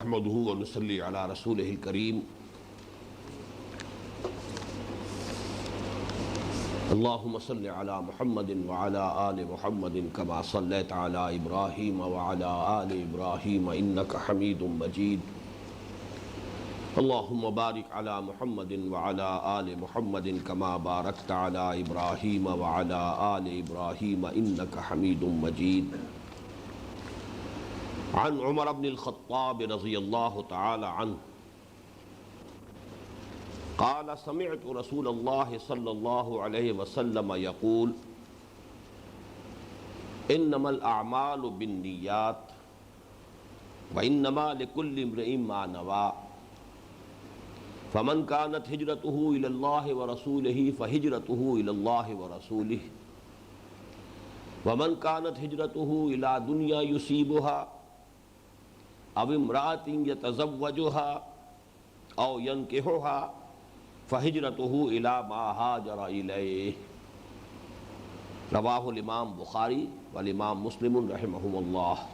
نحمده ونصلي على رسوله الكريم اللهم صل على محمد وعلى آل محمد كما صليت على إبراهيم وعلى آل إبراهيم إنك حميد مجيد اللهم بارك على محمد وعلى آل محمد كما باركت على إبراهيم وعلى آل إبراهيم إنك حميد مجيد عن عمر بن الخطاب رضی اللہ تعالی عنہ قال سمعت رسول اللہ صلی اللہ علیہ وسلم یقول انما الاعمال بالنیات وانما لكل امرئ ما نوى فمن كانت هجرته الى الله ورسوله فهجرته الى الله ورسوله ومن كانت هجرته الى دنيا يصيبها او امرأة يتزوجها او ينكحها فهجرته الى ما هاجر اليه رواہ الامام بخاری والامام مسلم رحمہم اللہ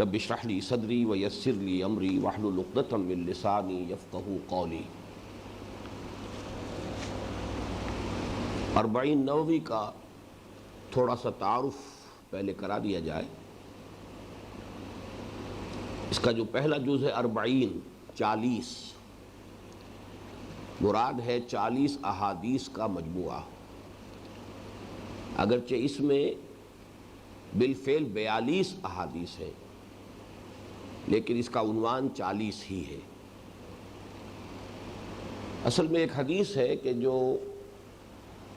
رب اشرح لي صدری ویسر لي امری واحلل عقدۃ من لسانی یفقہوا قولی۔ اربعین نووی کا تھوڑا سا تعارف پہلے کرا دیا جائے۔ اس کا جو پہلا جز ہے 40 مراد ہے 40 احادیث کا مجموعہ، اگرچہ اس میں بالفعل 42 احادیث ہیں لیکن اس کا عنوان 40 ہی ہے۔ اصل میں ایک حدیث ہے کہ جو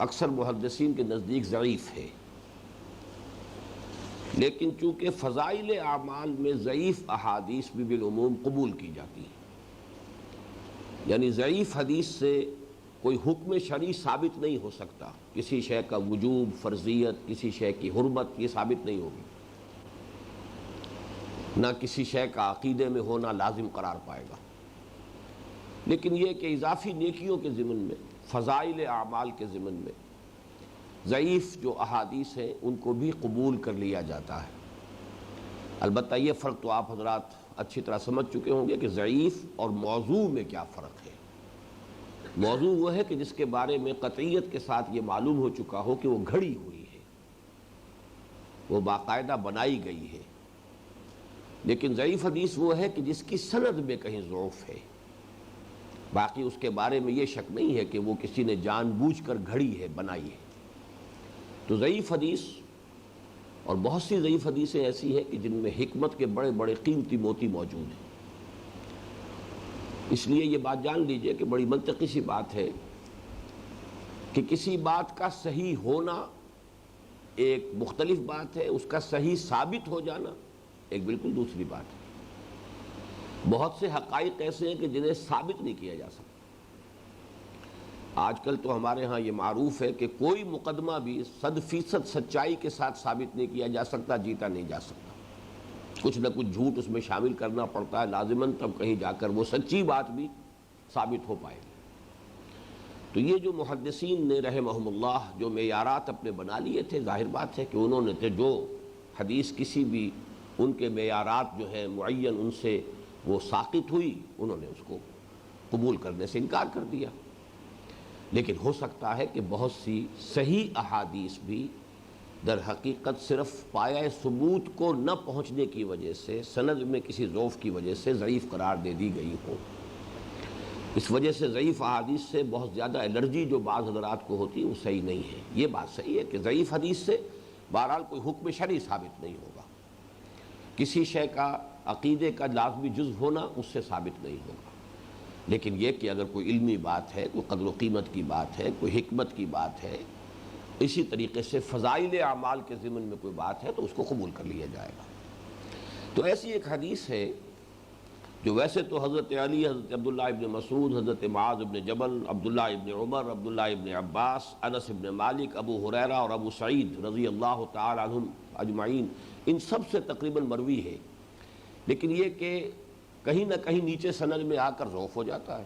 اکثر محدثین کے نزدیک ضعیف ہے، لیکن چونکہ فضائل اعمال میں ضعیف احادیث بھی بالعموم قبول کی جاتی ہیں، یعنی ضعیف حدیث سے کوئی حکم شرعی ثابت نہیں ہو سکتا، کسی شے کا وجوب، فرضیت، کسی شے کی حرمت یہ ثابت نہیں ہوگی، نہ کسی شے کا عقیدے میں ہونا لازم قرار پائے گا، لیکن یہ کہ اضافی نیکیوں کے ضمن میں، فضائل اعمال کے ضمن میں ضعیف جو احادیث ہیں ان کو بھی قبول کر لیا جاتا ہے۔ البتہ یہ فرق تو آپ حضرات اچھی طرح سمجھ چکے ہوں گے کہ ضعیف اور موضوع میں کیا فرق ہے۔ موضوع وہ ہے کہ جس کے بارے میں قطعیت کے ساتھ یہ معلوم ہو چکا ہو کہ وہ گھڑی ہوئی ہے، وہ باقاعدہ بنائی گئی ہے، لیکن ضعیف حدیث وہ ہے کہ جس کی سند میں کہیں ضعف ہے، باقی اس کے بارے میں یہ شک نہیں ہے کہ وہ کسی نے جان بوجھ کر گھڑی ہے، بنائی ہے۔ تو ضعیف حدیث اور بہت سی ضعیف حدیثیں ایسی ہیں کہ جن میں حکمت کے بڑے بڑے قیمتی موتی موجود ہیں۔ اس لیے یہ بات جان لیجئے کہ بڑی منطقی سی بات ہے کہ کسی بات کا صحیح ہونا ایک مختلف بات ہے، اس کا صحیح ثابت ہو جانا ایک بالکل دوسری بات ہے۔ بہت سے حقائق ایسے ہیں کہ جنہیں ثابت نہیں کیا جا سکتا۔ آج کل تو ہمارے ہاں یہ معروف ہے کہ کوئی مقدمہ بھی 100% سچائی کے ساتھ ثابت نہیں کیا جا سکتا، جیتا نہیں جا سکتا، کچھ نہ کچھ جھوٹ اس میں شامل کرنا پڑتا ہے لازماً، تب کہیں جا کر وہ سچی بات بھی ثابت ہو پائے گی۔ تو یہ جو محدثین نے رحمہم اللہ جو معیارات اپنے بنا لیے تھے، ظاہر بات ہے کہ انہوں نے جو حدیث کسی بھی ان کے معیارات جو ہیں معین ان سے وہ ساقط ہوئی، انہوں نے اس کو قبول کرنے سے انکار کر دیا۔ لیکن ہو سکتا ہے کہ بہت سی صحیح احادیث بھی در حقیقت صرف پایہ ثبوت کو نہ پہنچنے کی وجہ سے، سند میں کسی ضعف کی وجہ سے ضعیف قرار دے دی گئی ہو۔ اس وجہ سے ضعیف احادیث سے بہت زیادہ الرجی جو بعض حضرات کو ہوتی ہے وہ صحیح نہیں ہے۔ یہ بات صحیح ہے کہ ضعیف حدیث سے بہرحال کوئی حکم شرعی ثابت نہیں ہوگا، کسی شے کا عقیدے کا لازمی جزو ہونا اس سے ثابت نہیں ہوگا، لیکن یہ کہ اگر کوئی علمی بات ہے، کوئی قدر و قیمت کی بات ہے، کوئی حکمت کی بات ہے، اسی طریقے سے فضائل اعمال کے ضمن میں کوئی بات ہے تو اس کو قبول کر لیا جائے گا۔ تو ایسی ایک حدیث ہے جو ویسے تو حضرت علی، حضرت عبداللہ ابن مسعود، حضرت معاذ ابن جبل، عبداللہ ابن عمر، عبداللہ ابن عباس، انس ابن مالک، ابو ہریرہ اور ابو سعید رضی اللہ تعالی عنہم اجمعین ان سب سے تقریباً مروی ہے، لیکن یہ کہ کہیں نہ کہیں نیچے سند میں آ کر ضعف ہو جاتا ہے۔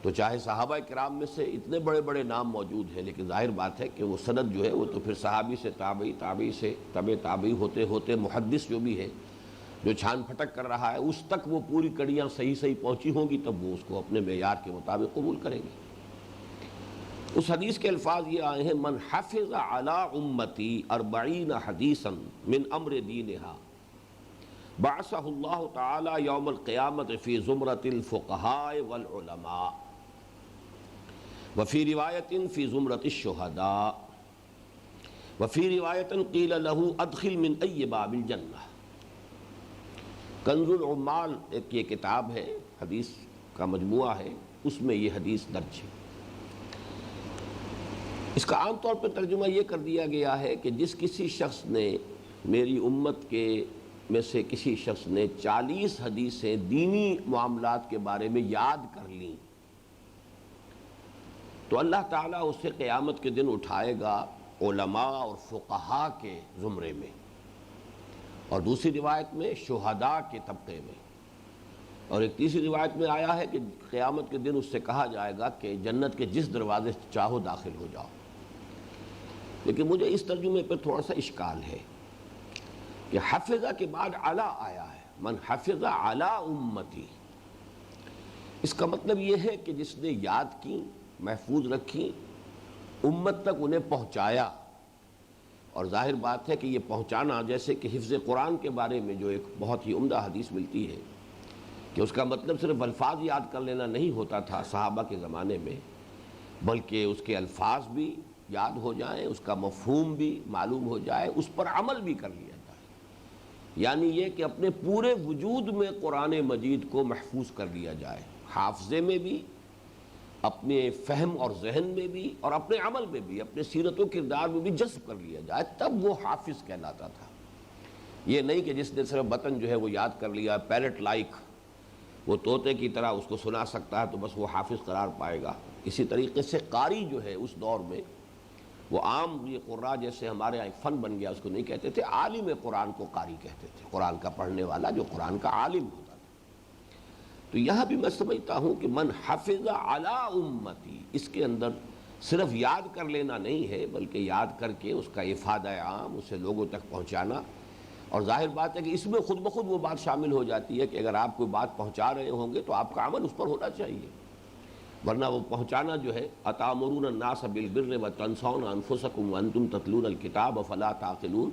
تو چاہے صحابہ کرام میں سے اتنے بڑے بڑے نام موجود ہیں، لیکن ظاہر بات ہے کہ وہ سند جو ہے وہ تو پھر صحابی سے تابعی، تابعی سے تابعی ہوتے ہوتے محدث جو بھی ہے جو چھان پھٹک کر رہا ہے اس تک وہ پوری کڑیاں صحیح صحیح پہنچی ہوں گی، تب وہ اس کو اپنے معیار کے مطابق قبول کریں گے۔ اس حدیث کے الفاظ یہ آئے ہیں، من حفظ علی امتی 40 حدیثا من امر دینہا بعثہ اللہ تعالی یوم القیامت فی زمرۃ الفقہاء والعلماء وفی روایت فی زمرۃ الشہداء وفی روایت قیل لہ ادخل من ای باب الجنہ۔ کنز العمال ایک یہ کتاب ہے، حدیث کا مجموعہ ہے، اس میں یہ حدیث درج ہے۔ اس کا عام طور پر ترجمہ یہ کر دیا گیا ہے کہ جس کسی شخص نے، میری امت کے میں سے کسی شخص نے 40 حدیثیں دینی معاملات کے بارے میں یاد کر لیں تو اللہ تعالیٰ اسے قیامت کے دن اٹھائے گا علماء اور فقہاء کے زمرے میں، اور دوسری روایت میں شہداء کے طبقے میں، اور ایک تیسری روایت میں آیا ہے کہ قیامت کے دن اس سے کہا جائے گا کہ جنت کے جس دروازے سے چاہو داخل ہو جاؤ۔ لیکن مجھے اس ترجمے پر تھوڑا سا اشکال ہے کہ حفظہ کے بعد علی آیا ہے، من حفظ علی امتی، اس کا مطلب یہ ہے کہ جس نے یاد کی، محفوظ رکھی، امت تک انہیں پہنچایا۔ اور ظاہر بات ہے کہ یہ پہنچانا، جیسے کہ حفظ قرآن کے بارے میں جو ایک بہت ہی عمدہ حدیث ملتی ہے کہ اس کا مطلب صرف الفاظ یاد کر لینا نہیں ہوتا تھا صحابہ کے زمانے میں، بلکہ اس کے الفاظ بھی یاد ہو جائیں، اس کا مفہوم بھی معلوم ہو جائے، اس پر عمل بھی کر لیا جائے، یعنی یہ کہ اپنے پورے وجود میں قرآن مجید کو محفوظ کر لیا جائے، حافظے میں بھی، اپنے فہم اور ذہن میں بھی، اور اپنے عمل میں بھی، اپنے سیرت و کردار میں بھی جذب کر لیا جائے، تب وہ حافظ کہلاتا تھا۔ یہ نہیں کہ جس نے صرف بطن جو ہے وہ یاد کر لیا، پیرٹ لائک، وہ طوطے کی طرح اس کو سنا سکتا ہے تو بس وہ حافظ قرار پائے گا۔ اسی طریقے سے قاری جو ہے اس دور میں، وہ عام یہ قراء جیسے ہمارے ایک فن بن گیا، اس کو نہیں کہتے تھے، عالم قرآن کو قاری کہتے تھے، قرآن کا پڑھنے والا جو قرآن کا عالم ہوتا تھا۔ تو یہاں بھی میں سمجھتا ہوں کہ من حفظ علی امتی، اس کے اندر صرف یاد کر لینا نہیں ہے، بلکہ یاد کر کے اس کا افادہ عام، اسے لوگوں تک پہنچانا۔ اور ظاہر بات ہے کہ اس میں خود بخود وہ بات شامل ہو جاتی ہے کہ اگر آپ کوئی بات پہنچا رہے ہوں گے تو آپ کا عمل اس پر ہونا چاہیے، ورنہ وہ پہنچانا جو ہے، اتامرون الناس بالبر وتنسون انفسکم وانتم تتلون الکتاب افلا تعقلون،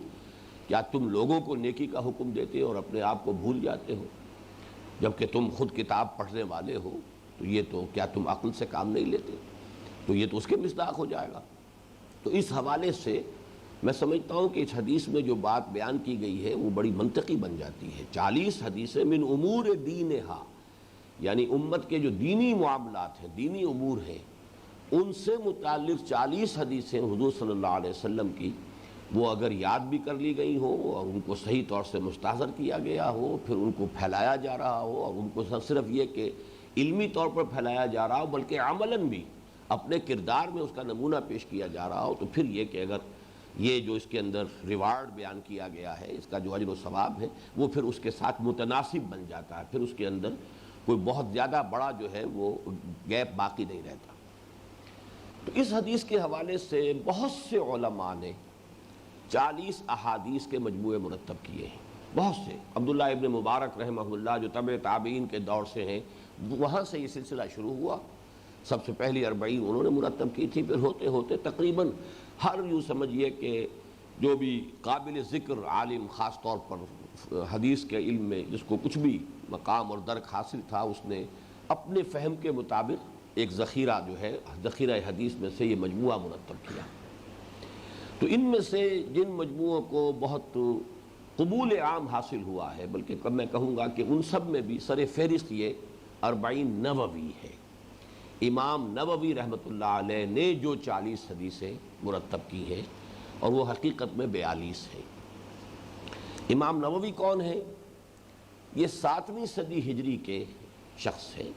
کیا تم لوگوں کو نیکی کا حکم دیتے اور اپنے آپ کو بھول جاتے ہو جبکہ تم خود کتاب پڑھنے والے ہو؟ تو یہ تو کیا تم عقل سے کام نہیں لیتے؟ تو یہ تو اس کے مصداق ہو جائے گا۔ تو اس حوالے سے میں سمجھتا ہوں کہ اس حدیث میں جو بات بیان کی گئی ہے وہ بڑی منطقی بن جاتی ہے۔ 40 حدیثیں من امور دینہا، یعنی امت کے جو دینی معاملات ہیں، دینی امور ہیں، ان سے متعلق 40 حدیثیں حضور صلی اللہ علیہ وسلم کی، وہ اگر یاد بھی کر لی گئی ہوں اور ان کو صحیح طور سے مستحضر کیا گیا ہو، پھر ان کو پھیلایا جا رہا ہو، اور ان کو صرف یہ کہ علمی طور پر پھیلایا جا رہا ہو بلکہ عملاً بھی اپنے کردار میں اس کا نمونہ پیش کیا جا رہا ہو، تو پھر یہ کہ اگر یہ جو اس کے اندر ریوارڈ بیان کیا گیا ہے، اس کا جو اجر و ثواب ہے، وہ پھر اس کے ساتھ متناسب بن جاتا ہے، پھر اس کے اندر کوئی بہت زیادہ بڑا جو ہے وہ گیپ باقی نہیں رہتا۔ تو اس حدیث کے حوالے سے بہت سے علماء نے 40 احادیث کے مجموعے مرتب کیے ہیں، بہت سے۔ عبداللہ ابن مبارک رحمہ اللہ جو تبع تابعین کے دور سے ہیں، وہاں سے یہ سلسلہ شروع ہوا۔ سب سے پہلی 40 انہوں نے مرتب کی تھی، پھر ہوتے ہوتے تقریباً ہر یوں سمجھیے کہ جو بھی قابل ذکر عالم، خاص طور پر حدیث کے علم میں جس کو کچھ بھی مقام اور درک حاصل تھا، اس نے اپنے فہم کے مطابق ایک ذخیرہ جو ہے، ذخیرہ حدیث میں سے یہ مجموعہ مرتب کیا۔ تو ان میں سے جن مجموعوں کو بہت قبول عام حاصل ہوا ہے، بلکہ میں کہوں گا کہ ان سب میں بھی سر فہرست یہ 40 نووی ہے۔ امام نووی رحمۃ اللہ علیہ نے جو 40 حدیثیں مرتب کی ہیں، اور وہ حقیقت میں 42 ہیں۔ امام نووی کون ہیں؟ یہ 7ویں صدی ہجری کے شخص ہیں۔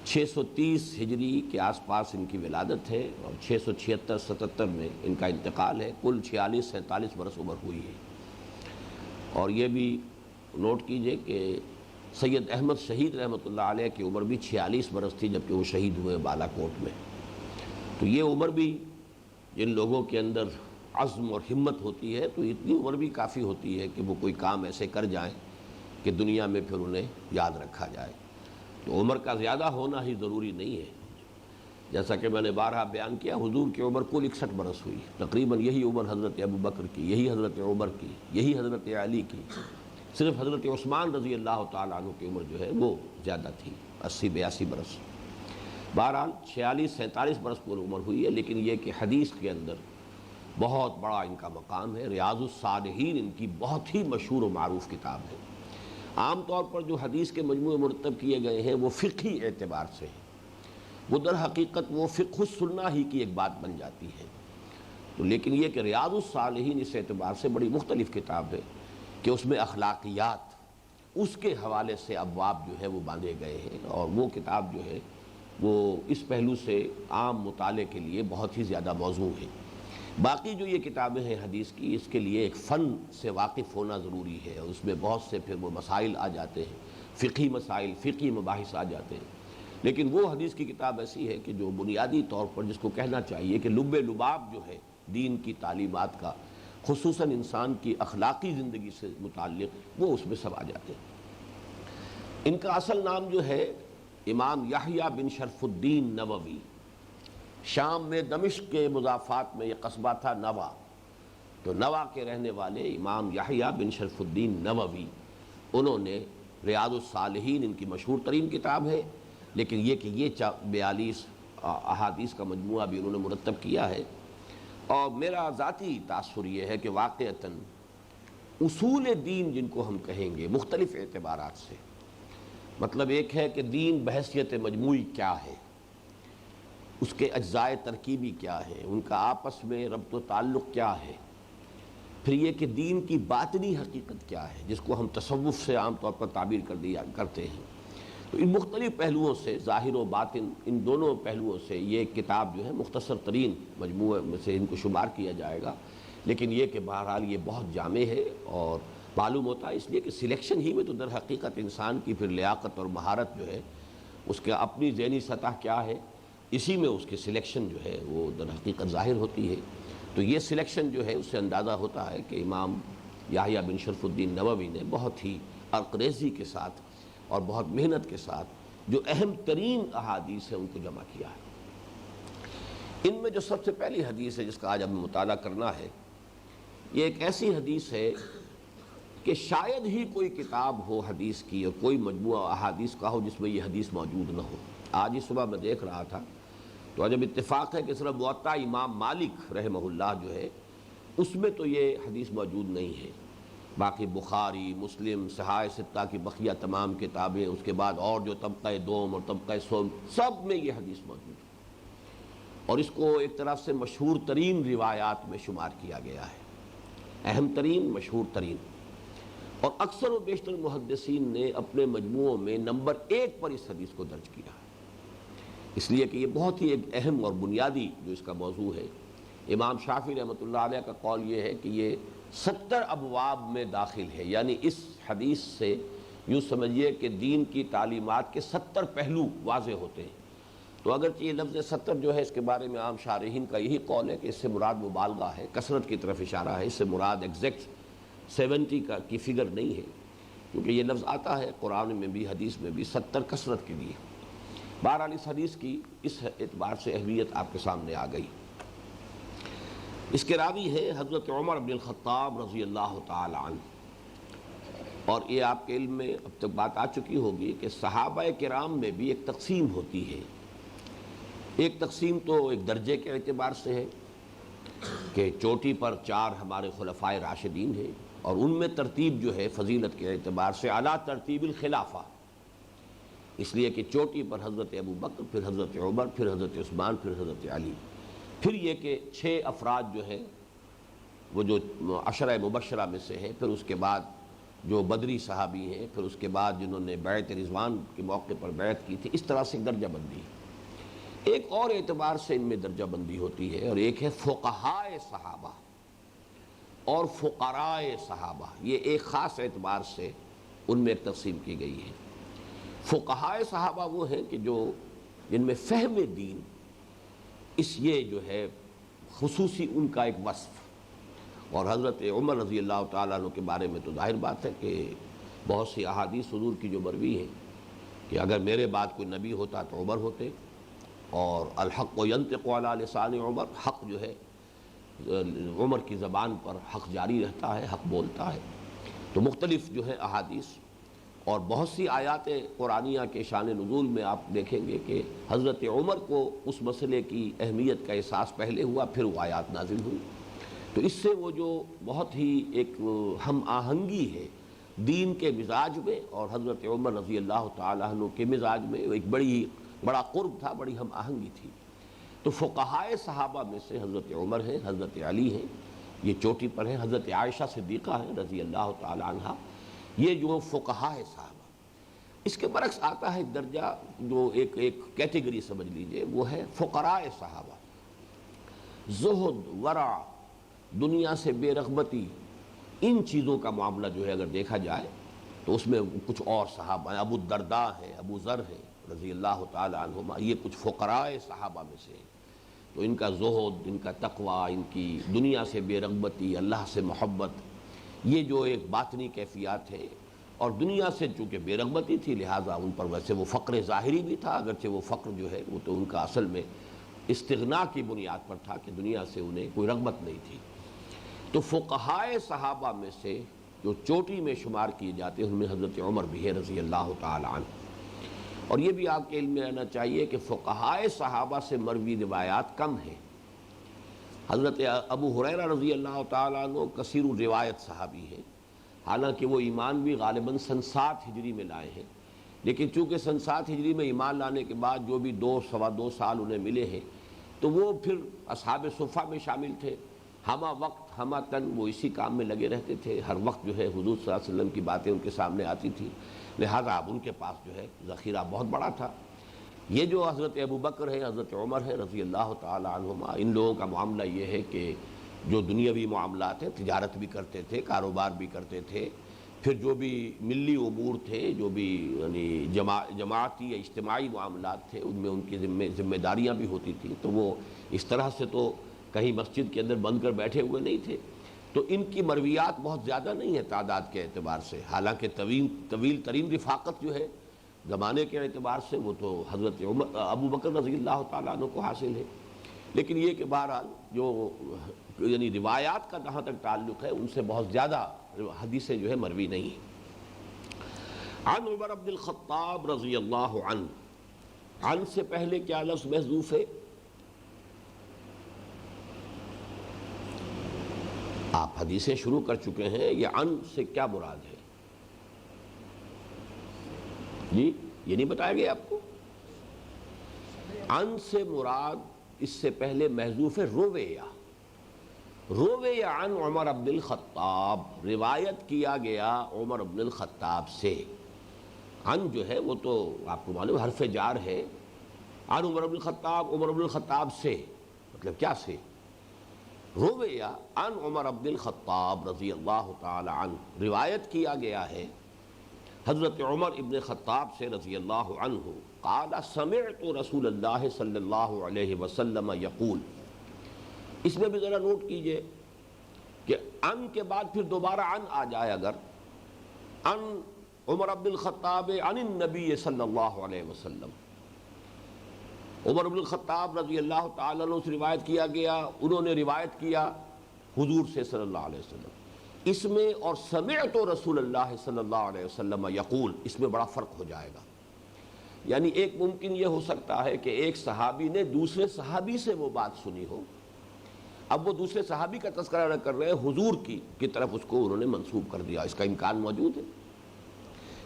630 ہجری کے آس پاس ان کی ولادت ہے، اور 676-77 میں ان کا انتقال ہے۔ کل 46-47 برس عمر ہوئی ہے۔ اور یہ بھی نوٹ کیجئے کہ سید احمد شہید رحمۃ اللہ علیہ کی عمر بھی 46 برس تھی جبکہ وہ شہید ہوئے بالا کوٹ میں۔ تو یہ عمر بھی جن لوگوں کے اندر عزم اور ہمت ہوتی ہے، تو اتنی عمر بھی کافی ہوتی ہے کہ وہ کوئی کام ایسے کر جائیں کہ دنیا میں پھر انہیں یاد رکھا جائے۔ تو عمر کا زیادہ ہونا ہی ضروری نہیں ہے، جیسا کہ میں نے بارہا بیان کیا، حضور کی عمر کل 61 برس ہوئی، تقریباً یہی عمر حضرت ابو بکر کی، یہی حضرت عمر کی، یہی حضرت علی کی، صرف حضرت عثمان رضی اللہ تعالیٰ عنہ کی عمر جو ہے وہ زیادہ تھی، 80-82 برس۔ بہرحال 46-47 برس پر عمر ہوئی ہے، لیکن یہ کہ حدیث کے اندر بہت بڑا ان کا مقام ہے۔ ریاض الصالحین ان کی بہت ہی مشہور و معروف کتاب ہے۔ عام طور پر جو حدیث کے مجموعے مرتب کیے گئے ہیں وہ فقہی اعتبار سے ہیں، وہ در حقیقت وہ فقہ السنہ ہی کی ایک بات بن جاتی ہے۔ تو لیکن یہ کہ ریاض الصالحین اس اعتبار سے بڑی مختلف کتاب ہے کہ اس میں اخلاقیات، اس کے حوالے سے ابواب جو ہے وہ باندھے گئے ہیں، اور وہ کتاب جو ہے وہ اس پہلو سے عام مطالعے کے لیے بہت ہی زیادہ موزوں ہے۔ باقی جو یہ کتابیں ہیں حدیث کی، اس کے لیے ایک فن سے واقف ہونا ضروری ہے، اور اس میں بہت سے پھر وہ مسائل آ جاتے ہیں، فقہی مسائل، فقہی مباحث آ جاتے ہیں۔ لیکن وہ حدیث کی کتاب ایسی ہے کہ جو بنیادی طور پر جس کو کہنا چاہیے کہ لب لباب جو ہے دین کی تعلیمات کا، خصوصاً انسان کی اخلاقی زندگی سے متعلق، وہ اس میں سب آ جاتے ہیں۔ ان کا اصل نام جو ہے امام یحییٰ بن شرف الدین نووی، شام میں دمشق کے مضافات میں یہ قصبہ تھا نوا، تو نوا کے رہنے والے امام یحییٰ بن شرف الدین نووی، انہوں نے ریاض الصالحین ان کی مشہور ترین کتاب ہے، لیکن یہ کہ یہ 42 احادیث کا مجموعہ بھی انہوں نے مرتب کیا ہے۔ اور میرا ذاتی تاثر یہ ہے کہ واقعتاً اصول دین جن کو ہم کہیں گے مختلف اعتبارات سے، مطلب ایک ہے کہ دین بحیثیت مجموعی کیا ہے، اس کے اجزائے ترکیبی کیا ہے، ان کا آپس میں ربط و تعلق کیا ہے، پھر یہ کہ دین کی باطنی حقیقت کیا ہے جس کو ہم تصوف سے عام طور پر تعبیر کرتے ہیں۔ تو ان مختلف پہلوؤں سے، ظاہر و باطن، ان دونوں پہلوؤں سے یہ کتاب جو ہے مختصر ترین مجموعے میں سے ان کو شمار کیا جائے گا، لیکن یہ کہ بہرحال یہ بہت جامع ہے، اور معلوم ہوتا ہے اس لیے کہ سلیکشن ہی میں تو در حقیقت انسان کی پھر لیاقت اور مہارت جو ہے، اس کے اپنی ذہنی سطح کیا ہے، اسی میں اس کی سلیکشن جو ہے وہ در حقیقت ظاہر ہوتی ہے۔ تو یہ سلیکشن جو ہے اس سے اندازہ ہوتا ہے کہ امام یحییٰ بن شرف الدین نووی نے بہت ہی عرقریزی کے ساتھ اور بہت محنت کے ساتھ جو اہم ترین احادیث ہیں ان کو جمع کیا ہے۔ ان میں جو سب سے پہلی حدیث ہے جس کا آج ہمیں مطالعہ کرنا ہے، یہ ایک ایسی حدیث ہے کہ شاید ہی کوئی کتاب ہو حدیث کی اور کوئی مجموعہ احادیث کا ہو جس میں یہ حدیث موجود نہ ہو۔ آج ہی صبح میں دیکھ رہا تھا تو جب اتفاق ہے کہ صرف موطا امام مالک رحمہ اللہ جو ہے اس میں تو یہ حدیث موجود نہیں ہے، باقی بخاری، مسلم، صحاح ستہ کی بقیہ تمام کتابیں، اس کے بعد اور جو طبقہ دوم اور طبقہ سوم، سب میں یہ حدیث موجود ہے، اور اس کو ایک طرح سے مشہور ترین روایات میں شمار کیا گیا ہے، اہم ترین، مشہور ترین، اور اکثر و بیشتر محدثین نے اپنے مجموعوں میں نمبر 1 پر اس حدیث کو درج کیا ہے، اس لیے کہ یہ بہت ہی ایک اہم اور بنیادی جو اس کا موضوع ہے۔ امام شافعی رحمۃ اللہ علیہ کا قول یہ ہے کہ یہ 70 ابواب میں داخل ہے، یعنی اس حدیث سے یوں سمجھیے کہ دین کی تعلیمات کے 70 پہلو واضح ہوتے ہیں۔ تو اگرچہ یہ لفظ 70 جو ہے اس کے بارے میں عام شارحین کا یہی قول ہے کہ اس سے مراد مبالغہ ہے، کثرت کی طرف اشارہ ہے، اس سے مراد ایگزیکٹ 70 کی فگر نہیں ہے، کیونکہ یہ لفظ آتا ہے قرآن میں بھی، حدیث میں بھی 70 کثرت کے لیے۔ بہرحال اس حدیث کی اس اعتبار سے اہمیت آپ کے سامنے آ گئی۔ اس کے راوی ہے حضرت عمر بن الخطاب رضی اللہ تعالی عنہ، اور یہ آپ کے علم میں اب تک بات آ چکی ہوگی کہ صحابہ کرام میں بھی ایک تقسیم ہوتی ہے۔ ایک تقسیم تو ایک درجے کے اعتبار سے ہے کہ چوٹی پر 4 ہمارے خلفائے راشدین ہیں، اور ان میں ترتیب جو ہے فضیلت کے اعتبار سے اعلیٰ ترتیب الخلافہ، اس لیے کہ چوٹی پر حضرت ابو بکر، پھر حضرت عمر، پھر حضرت عثمان، پھر حضرت علی، پھر یہ کہ 6 افراد جو ہیں وہ جو عشرہ مبشرہ میں سے ہیں، پھر اس کے بعد جو بدری صحابی ہیں، پھر اس کے بعد جنہوں نے بیعت رضوان کے موقع پر بیعت کی تھی، اس طرح سے درجہ بندی ہے۔ ایک اور اعتبار سے ان میں درجہ بندی ہوتی ہے، اور ایک ہے فقہائے صحابہ اور فقراء صحابہ، یہ ایک خاص اعتبار سے ان میں ایک تقسیم کی گئی ہے۔ فقہائے صحابہ وہ ہیں کہ جن میں فہم دین اس یہ جو ہے خصوصی ان کا ایک وصف، اور حضرت عمر رضی اللہ تعالیٰ عنہ کے بارے میں تو ظاہر بات ہے کہ بہت سی احادیث حضور کی جو مروی ہیں کہ اگر میرے بعد کوئی نبی ہوتا تو عمر ہوتے، اور الحق ینطق علی لسان عمر، حق جو ہے عمر کی زبان پر حق جاری رہتا ہے، حق بولتا ہے۔ تو مختلف جو ہے احادیث اور بہت سی آیات قرآنیہ کے شان نزول میں آپ دیکھیں گے کہ حضرت عمر کو اس مسئلے کی اہمیت کا احساس پہلے ہوا، پھر وہ آیات نازل ہوئی۔ تو اس سے وہ جو بہت ہی ایک ہم آہنگی ہے دین کے مزاج میں اور حضرت عمر رضی اللہ تعالیٰ عنہ کے مزاج میں، ایک بڑا قرب تھا، بڑی ہم آہنگی تھی۔ تو فقہائے صحابہ میں سے حضرت عمر ہیں، حضرت علی ہیں، یہ چوٹی پر ہیں، حضرت عائشہ صدیقہ ہیں رضی اللہ تعالی عنہا، یہ جو فقہائے صحابہ۔ اس کے برعکس آتا ہے درجہ جو ایک کیٹیگری سمجھ لیجئے، وہ ہے فقراء صحابہ۔ زہد، ورع، دنیا سے بے رغبتی، ان چیزوں کا معاملہ جو ہے اگر دیکھا جائے تو اس میں کچھ اور صحابہ ہیں، ابو الدرداء ہیں، ابو ذر ہیں رضی اللہ تعالی عنہما، یہ کچھ فقراء صحابہ میں سے ہیں۔ تو ان کا زہد، ان کا تقوی، ان کی دنیا سے بے رغبتی، اللہ سے محبت، یہ جو ایک باطنی کیفیات ہیں، اور دنیا سے چونکہ بے رغبتی تھی لہٰذا ان پر ویسے وہ فقر ظاہری بھی تھا، اگرچہ وہ فقر جو ہے وہ تو ان کا اصل میں استغنا کی بنیاد پر تھا کہ دنیا سے انہیں کوئی رغبت نہیں تھی۔ تو فقہائے صحابہ میں سے جو چوٹی میں شمار کیے جاتے ہیں ان میں حضرت عمر بھی ہے رضی اللہ تعالی عنہ۔ اور یہ بھی آپ کے علم میں آنا چاہیے کہ فقہائے صحابہ سے مروی روایات کم ہیں۔ حضرت ابو ہریرہ رضی اللہ تعالیٰ عنہ کثیر الروایت صحابی ہیں، حالانکہ وہ ایمان بھی غالباً سن 7 ہجری میں لائے ہیں، لیکن چونکہ سن 7 ہجری میں ایمان لانے کے بعد جو بھی 2 سال انہیں ملے ہیں تو وہ پھر اصحاب صفہ میں شامل تھے، ہمہ وقت ہمہ تن وہ اسی کام میں لگے رہتے تھے، ہر وقت جو ہے حضور صلی اللہ علیہ وسلم کی باتیں ان کے سامنے آتی تھیں، لہذا اب ان کے پاس جو ہے ذخیرہ بہت بڑا تھا۔ یہ جو حضرت ابو بکر ہے، حضرت عمر ہے رضی اللہ تعالی عنہما، ان لوگوں کا معاملہ یہ ہے کہ جو دنیاوی معاملات ہیں، تجارت بھی کرتے تھے، کاروبار بھی کرتے تھے، پھر جو بھی ملی امور تھے، جو بھی یعنی جماعتی یا اجتماعی معاملات تھے، ان میں ان کی ذمہ داریاں بھی ہوتی تھیں، تو وہ اس طرح سے تو کہیں مسجد کے اندر بند کر بیٹھے ہوئے نہیں تھے۔ تو ان کی مرویات بہت زیادہ نہیں ہے تعداد کے اعتبار سے، حالانکہ طویل ترین رفاقت جو ہے زمانے کے اعتبار سے وہ تو حضرت ابو بکر رضی اللہ تعالیٰ عنہ کو حاصل ہے، لیکن یہ کہ بہرحال جو یعنی روایات کا جہاں تک تعلق ہے ان سے بہت زیادہ حدیثیں جو ہے مروی نہیں ہیں۔ عن عمر بن الخطاب رضی اللہ عنہ، عن سے پہلے کیا لفظ محذوف ہے؟ آپ حدیثیں شروع کر چکے ہیں، یہ عن سے کیا مراد ہے؟ جی یہ نہیں بتایا گیا آپ کو؟ عن سے مراد اس سے پہلے محذوف ہے رویہ، رویہ عن عمر بن الخطاب، روایت کیا گیا عمر بن الخطاب سے۔ عن جو ہے وہ تو آپ کو معلوم حرف جار ہے، عن عمر بن الخطاب، عمر بن الخطاب سے، مطلب کیا سے؟ رویہ عن عمر بن الخطاب رضی اللہ تعالی عنہ، روایت کیا گیا ہے حضرت عمر ابن خطاب سے رضی اللہ عنہ، قال سمعت رسول اللہ صلی اللہ علیہ وسلم یقول۔ اس میں بھی ذرا نوٹ کیجئے کہ ان کے بعد پھر دوبارہ ان آ جائے، اگر ان عمر بن الخطاب عن النبی صلی اللہ علیہ وسلم، عمر بن الخطاب رضی اللہ تعالیٰ عنہ سے روایت کیا گیا، انہوں نے روایت کیا حضور سے صلی اللہ علیہ وسلم، اس میں اور سمعت رسول اللہ صلی اللہ علیہ وسلم یقول، اس میں بڑا فرق ہو جائے گا۔ یعنی ایک ممکن یہ ہو سکتا ہے کہ ایک صحابی نے دوسرے صحابی سے وہ بات سنی ہو، اب وہ دوسرے صحابی کا تذکرہ نہ کر رہے ہیں، حضور کی طرف اس کو انہوں نے منسوب کر دیا، اس کا امکان موجود ہے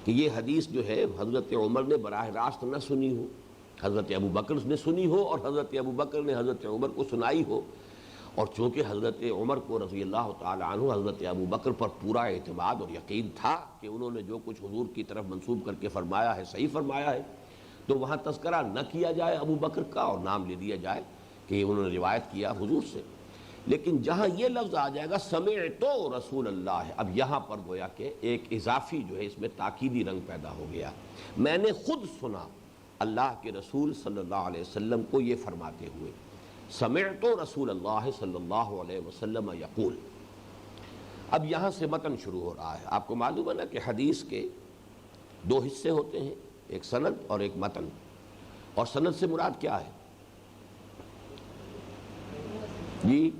کہ یہ حدیث جو ہے حضرت عمر نے براہ راست نہ سنی ہو، حضرت ابو بکر نے سنی ہو اور حضرت ابو بکر نے حضرت عمر کو سنائی ہو، اور چونکہ حضرت عمر کو رضی اللہ تعالی عنہ حضرت ابو بکر پر پورا اعتماد اور یقین تھا کہ انہوں نے جو کچھ حضور کی طرف منسوب کر کے فرمایا ہے صحیح فرمایا ہے، تو وہاں تذکرہ نہ کیا جائے ابو بکر کا اور نام لے دیا جائے کہ انہوں نے روایت کیا حضور سے۔ لیکن جہاں یہ لفظ آ جائے گا سمعت رسول اللہ، اب یہاں پر گویا کہ ایک اضافی جو ہے اس میں تاکیدی رنگ پیدا ہو گیا، میں نے خود سنا اللہ کے رسول صلی اللہ علیہ وسلم کو یہ فرماتے ہوئے، سمعت رسول اللہ صلی اللہ علیہ وسلم یقول۔ اب یہاں سے متن شروع ہو رہا ہے. آپ کو معلوم ہے نا کہ حدیث کے دو حصے ہوتے ہیں، ایک سند اور ایک متن. اور سند سے مراد کیا ہے؟ جی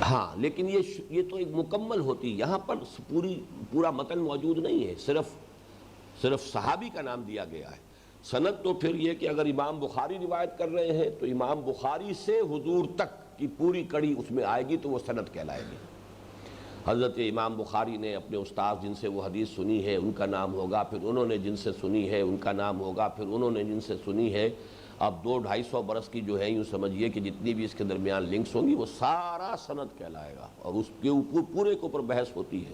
ہاں، لیکن یہ تو ایک مکمل ہوتی، یہاں پر پورا متن موجود نہیں ہے، صرف صحابی کا نام دیا گیا ہے. سند تو پھر یہ کہ اگر امام بخاری روایت کر رہے ہیں تو امام بخاری سے حضور تک کی پوری کڑی اس میں آئے گی تو وہ سند کہلائے گی. حضرت امام بخاری نے اپنے استاد جن سے وہ حدیث سنی ہے ان کا نام ہوگا، پھر انہوں نے جن سے سنی ہے ان کا نام ہوگا، پھر انہوں نے جن سے سنی ہے. اب 200-250 برس کی جو ہے یوں سمجھیے کہ جتنی بھی اس کے درمیان لنکس ہوں گی وہ سارا سند کہلائے گا، اور اس کے پورے کے اوپر بحث ہوتی ہے.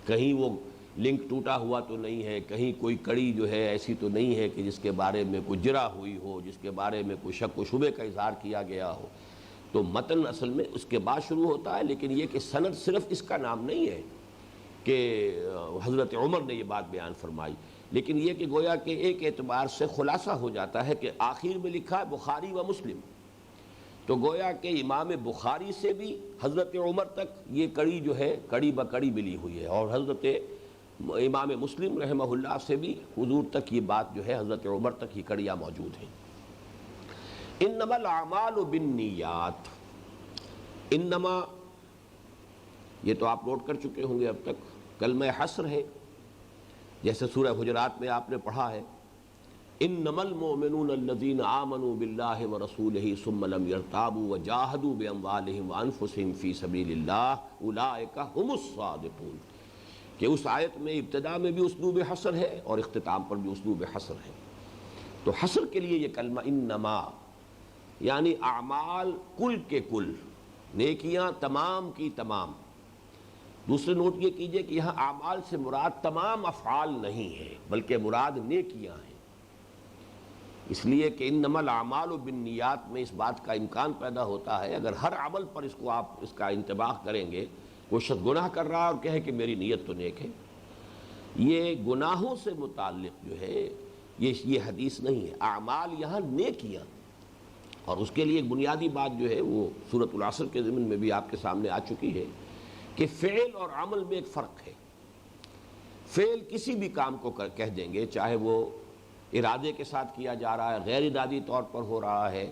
کہیں وہ لنک ٹوٹا ہوا تو نہیں ہے، کہیں کوئی کڑی جو ہے ایسی تو نہیں ہے کہ جس کے بارے میں کوئی جرح ہوئی ہو، جس کے بارے میں کوئی شک و شبے کا اظہار کیا گیا ہو. تو متن اصل میں اس کے بعد شروع ہوتا ہے، لیکن یہ کہ سند صرف اس کا نام نہیں ہے کہ حضرت عمر نے یہ بات بیان فرمائی، لیکن یہ کہ گویا کہ ایک اعتبار سے خلاصہ ہو جاتا ہے کہ آخر میں لکھا ہے بخاری و مسلم، تو گویا کہ امام بخاری سے بھی حضرت عمر تک یہ کڑی جو ہے کڑی بکڑی ملی ہوئی ہے، اور حضرت امام مسلم رحمہ اللہ سے بھی حضور تک یہ بات جو ہے حضرت عمر تک یہ کڑیاں موجود ہیں. انما الاعمال بالنیات، انما یہ تو آپ نوٹ کر چکے ہوں گے اب تک، کلمہ حصر ہے، جیسے سورہ حجرات میں آپ نے پڑھا ہے انما المؤمنون الذین آمنوا باللہ ورسولہ ثم لم یرتابوا وجاہدوا باموالہم وانفسہم فی سبیل اللہ اولئک ھم الصادقون. کہ اس آیت میں ابتدا میں بھی اسلوب حصر ہے اور اختتام پر بھی اسلوب حصر ہے. تو حصر کے لیے یہ کلمہ انما، یعنی اعمال کل کے کل، نیکیاں تمام کی تمام. دوسرے نوٹ یہ کیجئے کہ یہاں اعمال سے مراد تمام افعال نہیں ہے بلکہ مراد نیکیاں ہیں، اس لیے کہ انما الاعمال بالنیات میں اس بات کا امکان پیدا ہوتا ہے اگر ہر عمل پر اس کو آپ اس کا انطباق کریں گے. کوئی شخص گناہ کر رہا ہے اور کہے کہ میری نیت تو نیک ہے، یہ گناہوں سے متعلق جو ہے یہ حدیث نہیں ہے. اعمال یہاں نیکیاں، اور اس کے لیے ایک بنیادی بات جو ہے وہ سورۃ العصر کے ضمن میں بھی آپ کے سامنے آ چکی ہے کہ فعل اور عمل میں ایک فرق ہے. فعل کسی بھی کام کو کہہ دیں گے، چاہے وہ ارادے کے ساتھ کیا جا رہا ہے، غیر ارادی طور پر ہو رہا ہے،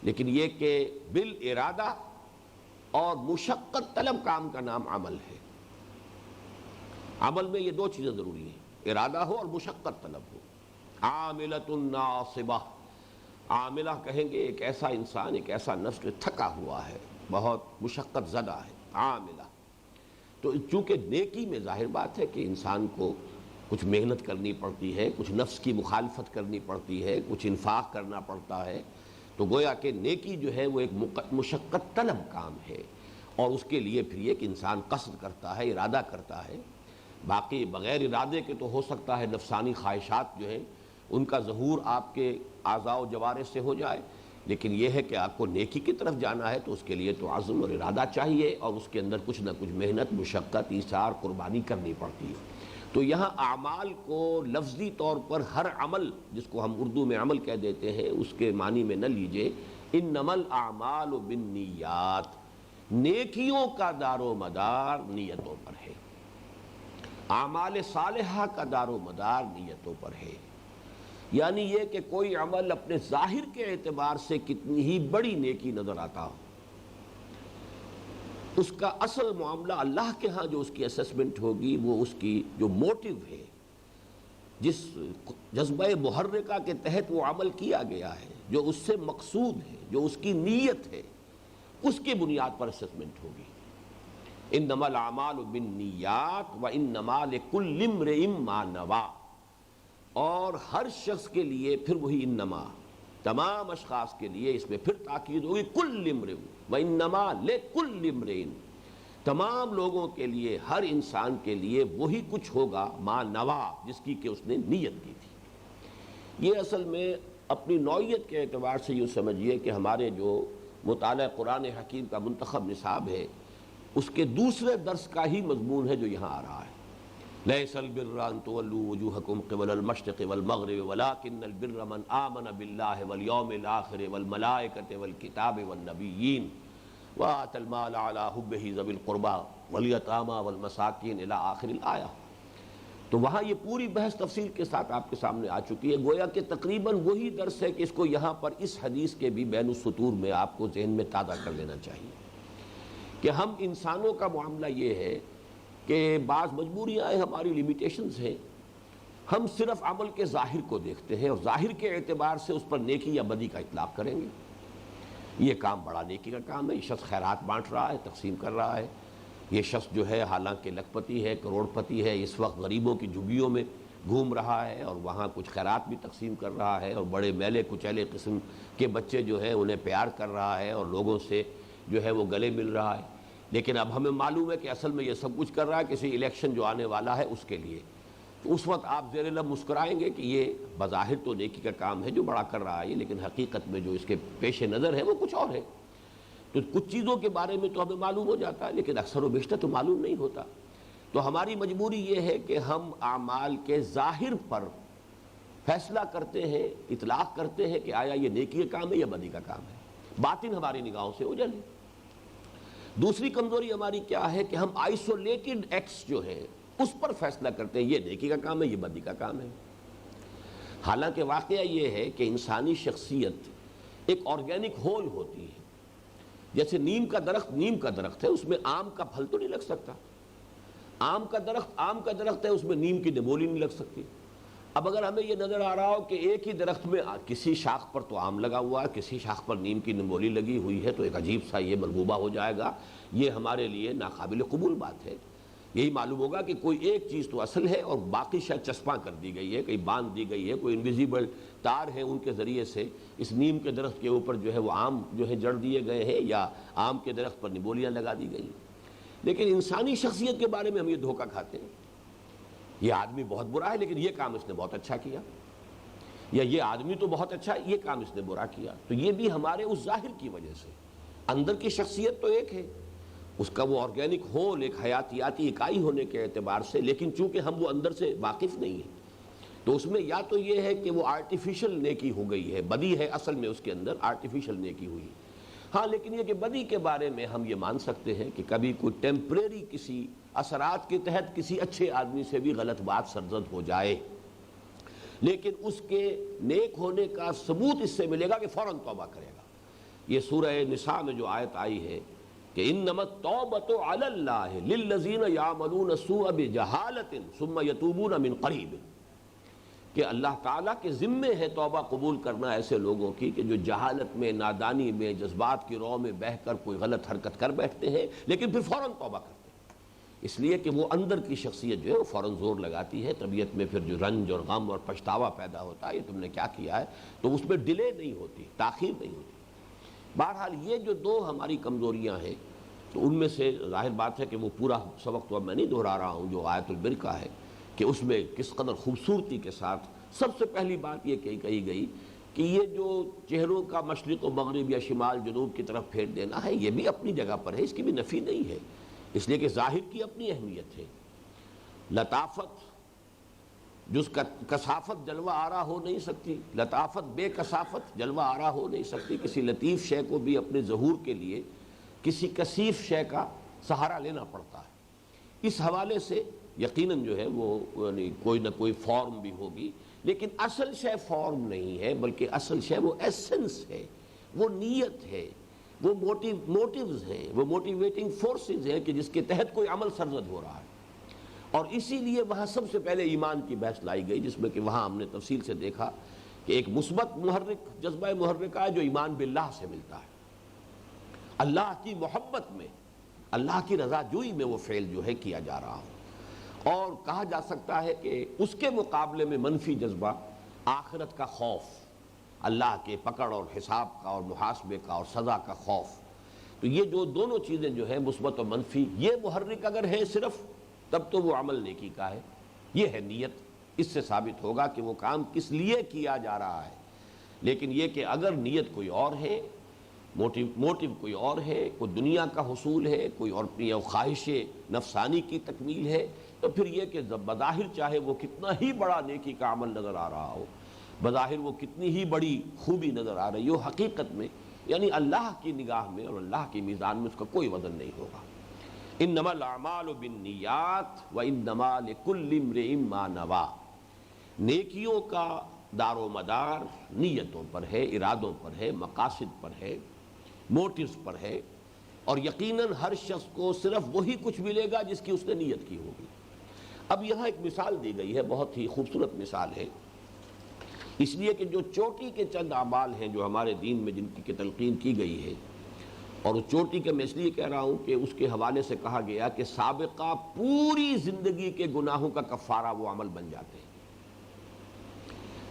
لیکن یہ کہ بالارادہ اور مشقت طلب کام کا نام عمل ہے. عمل میں یہ دو چیزیں ضروری ہیں، ارادہ ہو اور مشقت طلب ہو. عاملۃ ناصبہ، عاملہ کہیں گے ایک ایسا انسان، ایک ایسا نفس جو تھکا ہوا ہے، بہت مشقت زدہ ہے، عاملہ. تو چونکہ نیکی میں ظاہر بات ہے کہ انسان کو کچھ محنت کرنی پڑتی ہے، کچھ نفس کی مخالفت کرنی پڑتی ہے، کچھ انفاق کرنا پڑتا ہے، تو گویا کہ نیکی جو ہے وہ ایک مشقت طلب کام ہے، اور اس کے لیے پھر یہ کہ انسان قصد کرتا ہے، ارادہ کرتا ہے. باقی بغیر ارادے کے تو ہو سکتا ہے نفسانی خواہشات جو ہیں ان کا ظہور آپ کے اعضاء و جوارح سے ہو جائے، لیکن یہ ہے کہ آپ کو نیکی کی طرف جانا ہے تو اس کے لیے تو عزم اور ارادہ چاہیے، اور اس کے اندر کچھ نہ کچھ محنت، مشقت، ایثار، قربانی کرنی پڑتی ہے. تو یہاں اعمال کو لفظی طور پر ہر عمل جس کو ہم اردو میں عمل کہہ دیتے ہیں اس کے معنی میں نہ لیجئے. انما الاعمال بالنیات، نیکیوں کا دار و مدار نیتوں پر ہے، اعمال صالحہ کا دار و مدار نیتوں پر ہے. یعنی یہ کہ کوئی عمل اپنے ظاہر کے اعتبار سے کتنی ہی بڑی نیکی نظر آتا ہو، اس کا اصل معاملہ اللہ کے ہاں جو اس کی اسسمنٹ ہوگی وہ اس کی جو موٹیو ہے، جس جذبہ محرکہ کے تحت وہ عمل کیا گیا ہے، جو اس سے مقصود ہے، جو اس کی نیت ہے، اس کی بنیاد پر اسسمنٹ ہوگی. انما الاعمال بالنیات وانما لکل امرئ ما نوی، اور ہر شخص کے لیے پھر وہی انما، تمام اشخاص کے لیے اس میں پھر تاکید ہوگی کل امرئ وانما لکل امرئ، تمام لوگوں کے لیے، ہر انسان کے لیے وہی کچھ ہوگا ما نوی، جس کی کہ اس نے نیت کی تھی. یہ اصل میں اپنی نوعیت کے اعتبار سے یوں سمجھیے کہ ہمارے جو مطالعہ قرآن حکیم کا منتخب نصاب ہے اس کے دوسرے درس کا ہی مضمون ہے جو یہاں آ رہا ہے. لیس البر ان تولوا وجوہکم قبل المشرق والمغرب ولکن البر من آمن باللہ والیوم الآخر والملائکۃ والکتاب والنبیین وآتى المال على حبه ذوي القربى والیتامى والمساکین الی آخر الآیہ۔ تو وہاں یہ پوری بحث تفصیل کے ساتھ آپ کے سامنے آ چکی ہے، گویا کہ تقریباً وہی درس ہے کہ اس کو یہاں پر اس حدیث کے بھی بین السطور میں آپ کو ذہن میں تازہ کر لینا چاہیے کہ ہم انسانوں کا معاملہ یہ ہے کہ بعض مجبوریاں ہیں، ہماری لیمیٹیشنز ہیں، ہم صرف عمل کے ظاہر کو دیکھتے ہیں اور ظاہر کے اعتبار سے اس پر نیکی یا بدی کا اطلاق کریں گے۔ یہ کام بڑا نیکی کا کام ہے، یہ شخص خیرات بانٹ رہا ہے، تقسیم کر رہا ہے، یہ شخص جو ہے حالانکہ لکھ پتی ہے، کروڑ پتی ہے، اس وقت غریبوں کی جھگیوں میں گھوم رہا ہے اور وہاں کچھ خیرات بھی تقسیم کر رہا ہے اور بڑے میلے کچیلے قسم کے بچے جو ہیں انہیں پیار کر رہا ہے اور لوگوں سے جو ہے وہ گلے مل رہا ہے۔ لیکن اب ہمیں معلوم ہے کہ اصل میں یہ سب کچھ کر رہا ہے کسی الیکشن جو آنے والا ہے اس کے لیے، تو اس وقت آپ زیر لب مسکرائیں گے کہ یہ بظاہر تو نیکی کا کام ہے جو بڑا کر رہا ہے، لیکن حقیقت میں جو اس کے پیش نظر ہے وہ کچھ اور ہے۔ تو کچھ چیزوں کے بارے میں تو ہمیں معلوم ہو جاتا ہے لیکن اکثر و بیشتر تو معلوم نہیں ہوتا۔ تو ہماری مجبوری یہ ہے کہ ہم اعمال کے ظاہر پر فیصلہ کرتے ہیں، اطلاق کرتے ہیں کہ آیا یہ نیکی کا کام ہے یا بدی کا کام ہے، باطن ہماری نگاہوں سے اوجھل ہے۔ دوسری کمزوری ہماری کیا ہے کہ ہم آئسولیٹڈ ایکٹس جو ہیں اس پر فیصلہ کرتے ہیں یہ نیکی کا کام ہے یہ بدی کا کام ہے۔ حالانکہ واقعہ یہ ہے کہ انسانی شخصیت ایک آرگینک ہول ہوتی ہے۔ جیسے نیم کا درخت ہے، اس میں آم کا پھل تو نہیں لگ سکتا، آم کا درخت ہے، اس میں نیم کی نبولی نہیں لگ سکتی۔ اب اگر ہمیں یہ نظر آ رہا ہو کہ ایک ہی درخت میں کسی شاخ پر تو آم لگا ہوا ہے، کسی شاخ پر نیم کی نبولی لگی ہوئی ہے، تو ایک عجیب سا یہ مرغوبہ ہو جائے گا، یہ ہمارے لیے ناقابل قبول بات ہے۔ یہی معلوم ہوگا کہ کوئی ایک چیز تو اصل ہے اور باقی شاید چسپاں کر دی گئی ہے، کہیں باندھ دی گئی ہے، کوئی انویزیبل تار ہے ان کے ذریعے سے اس نیم کے درخت کے اوپر جو ہے وہ آم جو ہے جڑ دیے گئے ہیں یا آم کے درخت پر نبولیاں لگا دی گئی۔ لیکن انسانی شخصیت کے بارے میں ہم یہ دھوکہ کھاتے ہیں، یہ آدمی بہت برا ہے لیکن یہ کام اس نے بہت اچھا کیا، یا یہ آدمی تو بہت اچھا ہے یہ کام اس نے برا کیا۔ تو یہ بھی ہمارے اس ظاہر کی وجہ سے، اندر کی شخصیت تو ایک ہے، اس کا وہ آرگینک ہول ایک حیاتیاتی اکائی ہونے کے اعتبار سے، لیکن چونکہ ہم وہ اندر سے واقف نہیں ہیں تو اس میں یا تو یہ ہے کہ وہ آرٹیفیشل نیکی ہو گئی ہے، بدی ہے اصل میں اس کے اندر آرٹیفیشل نیکی ہوئی۔ ہاں لیکن یہ کہ بدی کے بارے میں ہم یہ مان سکتے ہیں کہ کبھی کوئی ٹیمپریری کسی اثرات کے تحت کسی اچھے آدمی سے بھی غلط بات سرزد ہو جائے، لیکن اس کے نیک ہونے کا ثبوت اس سے ملے گا کہ فوراً توبہ کرے گا۔ یہ سورہ نساء میں جو آیت آئی ہے کہ انما التوبۃ علی اللہ للذین یعملون السوء بجہالۃ ثم یتوبون من قریب، کہ اللہ تعالیٰ کے ذمے ہے توبہ قبول کرنا ایسے لوگوں کی کہ جو جہالت میں، نادانی میں، جذبات کی رو میں بہہ کر کوئی غلط حرکت کر بیٹھتے ہیں لیکن پھر فوراً توبہ کرتے ہیں، اس لیے کہ وہ اندر کی شخصیت جو ہے وہ فوراً زور لگاتی ہے، طبیعت میں پھر جو رنج اور غم اور پچھتاوا پیدا ہوتا ہے یہ تم نے کیا کیا ہے، تو اس میں ڈیلے نہیں ہوتی، تاخیر نہیں ہوتی۔ بہرحال یہ جو دو ہماری کمزوریاں ہیں تو ان میں سے ظاہر بات ہے کہ وہ پورا سبق تو اب میں نہیں دہرا رہا ہوں جو آیت البر کا ہے کہ اس میں کس قدر خوبصورتی کے ساتھ سب سے پہلی بات یہ کہی گئی کہ یہ جو چہروں کا مشرق و مغرب یا شمال جنوب کی طرف پھیر دینا ہے یہ بھی اپنی جگہ پر ہے، اس کی بھی نفی نہیں ہے، اس لیے کہ ظاہر کی اپنی اہمیت ہے۔ لطافت جس کا کثافت جلوہ آرا ہو نہیں سکتی، لطافت بے کثافت جلوہ آرا ہو نہیں سکتی، کسی لطیف شے کو بھی اپنے ظہور کے لیے کسی کثیف شے کا سہارا لینا پڑتا ہے۔ اس حوالے سے یقیناً جو ہے وہ کوئی نہ کوئی فارم بھی ہوگی، لیکن اصل شے فارم نہیں ہے بلکہ اصل شے وہ ایسنس ہے، وہ نیت ہے، وہ موٹیوز ہیں، وہ موٹیویٹنگ فورسز ہیں کہ جس کے تحت کوئی عمل سرزد ہو رہا ہے۔ اور اسی لیے وہاں سب سے پہلے ایمان کی بحث لائی گئی، جس میں کہ وہاں ہم نے تفصیل سے دیکھا کہ ایک مثبت محرک، جذبہ محرکہ ہے جو ایمان باللہ سے ملتا ہے، اللہ کی محبت میں، اللہ کی رضا جوئی میں وہ فعل جو ہے کیا جا رہا ہو۔ اور کہا جا سکتا ہے کہ اس کے مقابلے میں منفی جذبہ آخرت کا خوف، اللہ کے پکڑ اور حساب کا اور محاسبے کا اور سزا کا خوف، تو یہ جو دونوں چیزیں جو ہیں مثبت اور منفی، یہ محرک اگر ہے صرف تب تو وہ عمل نیکی کا ہے، یہ ہے نیت، اس سے ثابت ہوگا کہ وہ کام کس لیے کیا جا رہا ہے۔ لیکن یہ کہ اگر نیت کوئی اور ہے موٹیو کوئی اور ہے، کوئی دنیا کا حصول ہے، کوئی اور اپنی خواہش نفسانی کی تکمیل ہے، تو پھر یہ کہ بظاہر چاہے وہ کتنا ہی بڑا نیکی کا عمل نظر آ رہا ہو، بظاہر وہ کتنی ہی بڑی خوبی نظر آ رہی ہو، حقیقت میں یعنی اللہ کی نگاہ میں اور اللہ کی میزان میں اس کا کوئی وزن نہیں ہوگا۔ انما الاعمال بالنیات وانما لکل امرئ ما نوی، نیکیوں کا دار و مدار نیتوں پر ہے، ارادوں پر ہے، مقاصد پر ہے، موٹیوز پر ہے، اور یقیناً ہر شخص کو صرف وہی کچھ ملے گا جس کی اس نے نیت کی ہوگی۔ اب یہاں ایک مثال دی گئی ہے، بہت ہی خوبصورت مثال ہے، اس لیے کہ جو چوٹی کے چند اعمال ہیں جو ہمارے دین میں جن کی تلقین کی گئی ہے، اور اس چوٹی کے میں اس لیے کہہ رہا ہوں کہ اس کے حوالے سے کہا گیا کہ سابقہ پوری زندگی کے گناہوں کا کفارہ وہ عمل بن جاتے ہیں۔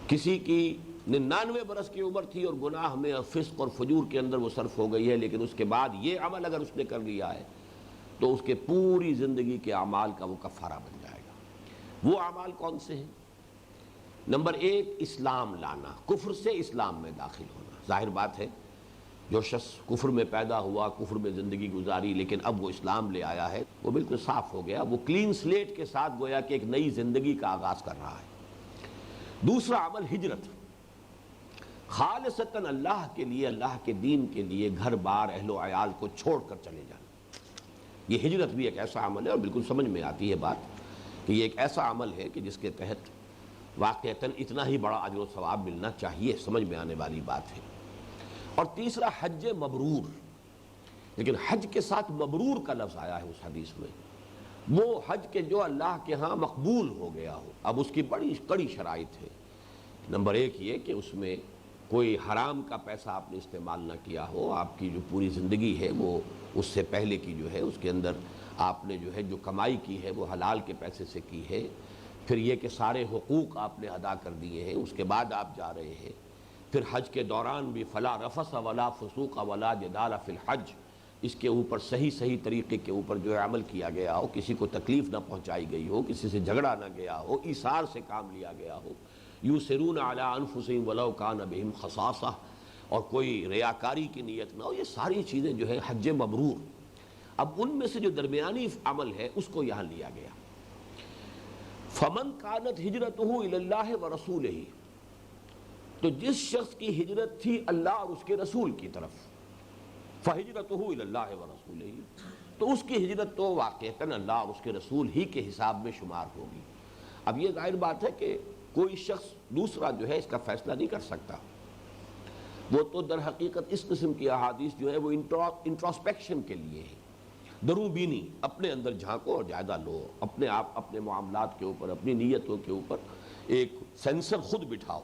کسی کی 99 برس کی عمر تھی اور گناہ میں اور فسق اور فجور کے اندر وہ صرف ہو گئی ہے، لیکن اس کے بعد یہ عمل اگر اس نے کر لیا ہے تو اس کے پوری زندگی کے اعمال کا وہ کفارہ بن جائے گا۔ وہ اعمال کون سے ہیں؟ نمبر 1، اسلام لانا، کفر سے اسلام میں داخل ہونا۔ ظاہر بات ہے جو شخص کفر میں پیدا ہوا، کفر میں زندگی گزاری، لیکن اب وہ اسلام لے آیا ہے، وہ بالکل صاف ہو گیا، وہ کلین سلیٹ کے ساتھ گویا کہ ایک نئی زندگی کا آغاز کر رہا ہے۔ دوسرا عمل ہجرت، خالصتاً اللہ کے لیے، اللہ کے دین کے لیے گھر بار اہل و عیال کو چھوڑ کر چلے جانا۔ یہ ہجرت بھی ایک ایسا عمل ہے، اور بالکل سمجھ میں آتی ہے بات کہ یہ ایک ایسا عمل ہے کہ جس کے تحت واقعتاً اتنا ہی بڑا اجر و ثواب ملنا چاہیے، سمجھ میں آنے والی بات ہے۔ اور تیسرا حج مبرور، لیکن حج کے ساتھ مبرور کا لفظ آیا ہے اس حدیث میں، وہ حج کے جو اللہ کے ہاں مقبول ہو گیا ہو۔ اب اس کی بڑی کڑی شرائط ہے۔ نمبر 1 یہ کہ اس میں کوئی حرام کا پیسہ آپ نے استعمال نہ کیا ہو، آپ کی جو پوری زندگی ہے وہ اس سے پہلے کی جو ہے اس کے اندر آپ نے جو ہے جو کمائی کی ہے وہ حلال کے پیسے سے کی ہے۔ پھر یہ کہ سارے حقوق آپ نے ادا کر دیے ہیں، اس کے بعد آپ جا رہے ہیں۔ پھر حج کے دوران بھی فلا رفث ولا فسوق ولا جدال فی الحج، اس کے اوپر صحیح طریقے کے اوپر جو ہے عمل کیا گیا ہو، کسی کو تکلیف نہ پہنچائی گئی ہو، کسی سے جھگڑا نہ گیا ہو، ایثار سے کام لیا گیا ہو، یوسرون علی انفسہم ولو کان بہم خصاصہ، اور کوئی ریاکاری کی نیت نہ ہو، یہ ساری چیزیں جو ہے حج مبرور۔ اب ان میں سے جو درمیانی عمل ہے اس کو یہاں لیا گیا۔ فمن کانت ہجرتہ الی اللہ ورسولہ، تو جس شخص کی ہجرت تھی اللہ اور اس کے رسول کی طرف، فہجرتہ الی اللہ ورسولہ، تو اس کی ہجرت تو واقعتاً اللہ اور اس کے رسول ہی کے حساب میں شمار ہوگی۔ اب یہ ظاہر بات ہے کہ کوئی شخص دوسرا جو ہے اس کا فیصلہ نہیں کر سکتا، وہ تو در حقیقت اس قسم کی احادیث جو ہے وہ انٹراسپیکشن کے لیے ہے، دروں بینی، اپنے اندر جھانکو اور جائزہ لو، اپنے آپ اپنے معاملات کے اوپر، اپنی نیتوں کے اوپر ایک سینسر خود بٹھاؤ۔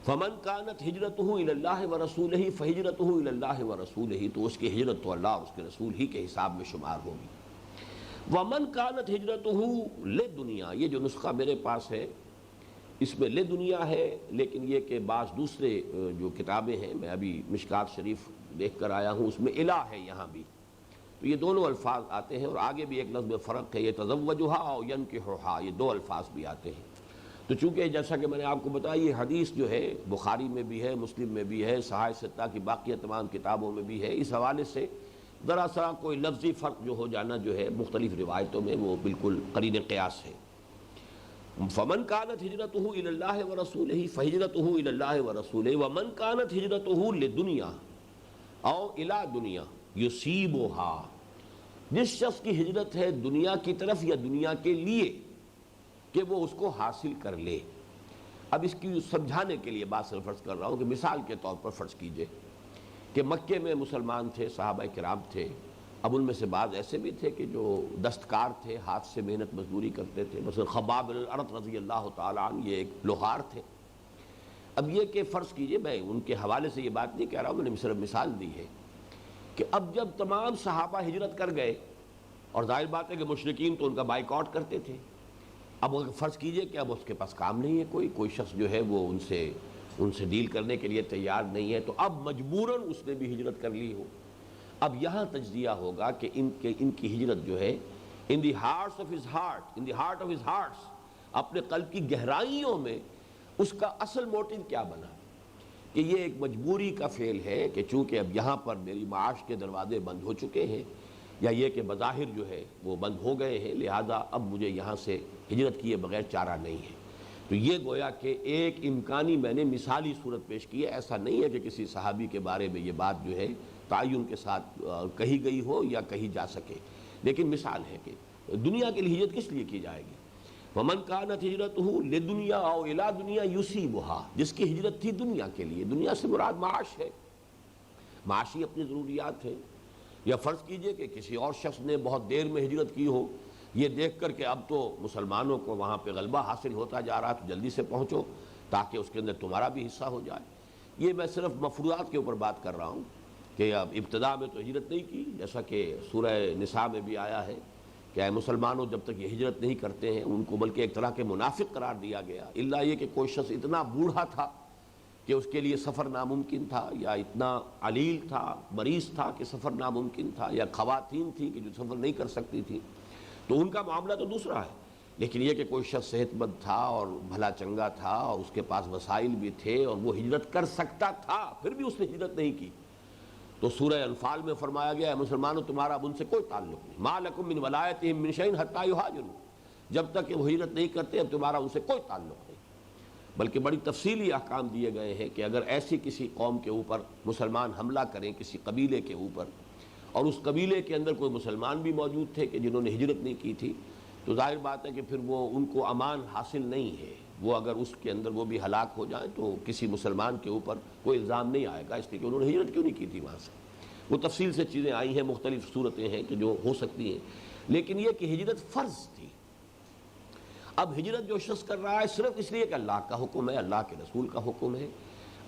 فمن کانت ہجرتہ الی اللہ ورسولہ فہجرتہ الی اللہ ورسولہ، تو اس کی ہجرت تو اللہ اور اس کے رسول ہی کے حساب میں شمار ہوگی۔ ومن کانت ہجرتہ لدنیا، یہ جو نسخہ میرے پاس ہے اس میں لے دنیا ہے، لیکن یہ کہ بعض دوسرے جو کتابیں ہیں، میں ابھی مشکات شریف دیکھ کر آیا ہوں، اس میں الہ ہے یہاں بھی، تو یہ دونوں الفاظ آتے ہیں، اور آگے بھی ایک لفظ میں فرق ہے، یہ تزوجھا اور ینکحھا، یہ 2 الفاظ بھی آتے ہیں۔ تو چونکہ جیسا کہ میں نے آپ کو بتایا یہ حدیث جو ہے بخاری میں بھی ہے، مسلم میں بھی ہے، صحاح ستہ کی باقی تمام کتابوں میں بھی ہے، اس حوالے سے ذرا سا کوئی لفظی فرق جو ہو جانا جو ہے مختلف روایتوں میں وہ بالکل قرین قیاس ہے۔ فمن کانت ہجرتہ الی اللہ ورسولہ فہجرتہ الی اللہ ورسولہ ومن کانت ہجرتہ لدنیا او الی دنیا یصیبھا، جس شخص کی ہجرت ہے دنیا کی طرف یا دنیا کے لیے کہ وہ اس کو حاصل کر لے۔ اب اس کی سمجھانے کے لیے بات صرف فرض کر رہا ہوں کہ مثال کے طور پر فرض کیجئے کہ مکے میں مسلمان تھے، صحابہ کرام تھے، اب ان میں سے بعض ایسے بھی تھے کہ جو دستکار تھے، ہاتھ سے محنت مزدوری کرتے تھے، مثلا خباب بن الارت رضی اللہ تعالیٰ عنہ، یہ ایک لوہار تھے۔ اب یہ کہ فرض کیجئے، میں ان کے حوالے سے یہ بات نہیں کہہ رہا ہوں، میں نے صرف مثال دی ہے کہ اب جب تمام صحابہ ہجرت کر گئے، اور ظاہر بات ہے کہ مشرکین تو ان کا بائیکاٹ کرتے تھے، اب فرض کیجئے کہ اب اس کے پاس کام نہیں ہے، کوئی شخص جو ہے وہ ان سے ڈیل کرنے کے لیے تیار نہیں ہے، تو اب مجبوراً اس نے بھی ہجرت کر لی ہو۔ اب یہاں تجزیہ ہوگا کہ ان کی ہجرت جو ہے in the hearts of his heart, in the heart of his hearts, اپنے قلب کی گہرائیوں میں اس کا اصل موٹیو کیا بنا، کہ یہ ایک مجبوری کا فعل ہے کہ چونکہ اب یہاں پر میری معاش کے دروازے بند ہو چکے ہیں، یا یہ کہ بظاہر جو ہے وہ بند ہو گئے ہیں، لہذا اب مجھے یہاں سے ہجرت کیے بغیر چارہ نہیں ہے۔ تو یہ گویا کہ ایک امکانی میں نے مثالی صورت پیش کی ہے، ایسا نہیں ہے کہ کسی صحابی کے بارے میں یہ بات جو ہے تعین کے ساتھ کہی گئی ہو یا کہی جا سکے، لیکن مثال ہے کہ دنیا کے لیے ہجرت کس لیے کی جائے گی؟ وَمَنْ كَانَتْ هِجْرَتُهُ لِدُنْيَا أَوْ إِلَىٰ دُنْيَا يُصِيبُهَا، جس کی ہجرت تھی دنیا کے لیے، دنیا سے مراد معاش ہے، معاشی اپنی ضروریات ہیں، یا فرض کیجئے کہ کسی اور شخص نے بہت دیر میں ہجرت کی ہو، یہ دیکھ کر کہ اب تو مسلمانوں کو وہاں پہ غلبہ حاصل ہوتا جا رہا ہے، تو جلدی سے پہنچو تاکہ اس کے اندر تمہارا بھی حصہ ہو جائے۔ یہ میں صرف مفروضات کے اوپر بات کر رہا ہوں کہ اب ابتدا میں تو ہجرت نہیں کی، جیسا کہ سورہ نساء میں بھی آیا ہے کہ اے مسلمانوں جب تک یہ ہجرت نہیں کرتے ہیں ان کو بلکہ ایک طرح کے منافق قرار دیا گیا، الا یہ کہ کوئی شخص اتنا بوڑھا تھا کہ اس کے لیے سفر ناممکن تھا، یا اتنا علیل تھا، مریض تھا کہ سفر ناممکن تھا، یا خواتین تھیں کہ جو سفر نہیں کر سکتی تھی، تو ان کا معاملہ تو دوسرا ہے۔ لیکن یہ کہ کوئی شخص صحت مند تھا اور بھلا چنگا تھا اور اس کے پاس وسائل بھی تھے اور وہ ہجرت کر سکتا تھا، پھر بھی اس نے ہجرت نہیں کی، تو سورہ انفال میں فرمایا گیا ہے مسلمانوں تمہارا اب ان سے کوئی تعلق نہیں، ما لکم من ولایتہم من شیء حتی یہاجروا، جب تک کہ وہ ہجرت نہیں کرتے اب تمہارا ان سے کوئی تعلق نہیں۔ بلکہ بڑی تفصیلی احکام دیے گئے ہیں کہ اگر ایسی کسی قوم کے اوپر مسلمان حملہ کریں، کسی قبیلے کے اوپر، اور اس قبیلے کے اندر کوئی مسلمان بھی موجود تھے کہ جنہوں نے ہجرت نہیں کی تھی، تو ظاہر بات ہے کہ پھر وہ ان کو امان حاصل نہیں ہے، وہ اگر اس کے اندر وہ بھی ہلاک ہو جائیں تو کسی مسلمان کے اوپر کوئی الزام نہیں آئے گا، اس لیے کہ انہوں نے ہجرت کیوں نہیں کی تھی وہاں سے۔ وہ تفصیل سے چیزیں آئی ہیں، مختلف صورتیں ہیں کہ جو ہو سکتی ہیں، لیکن یہ کہ ہجرت فرض تھی۔ اب ہجرت جو شخص کر رہا ہے صرف اس لیے کہ اللہ کا حکم ہے، اللہ کے رسول کا حکم ہے،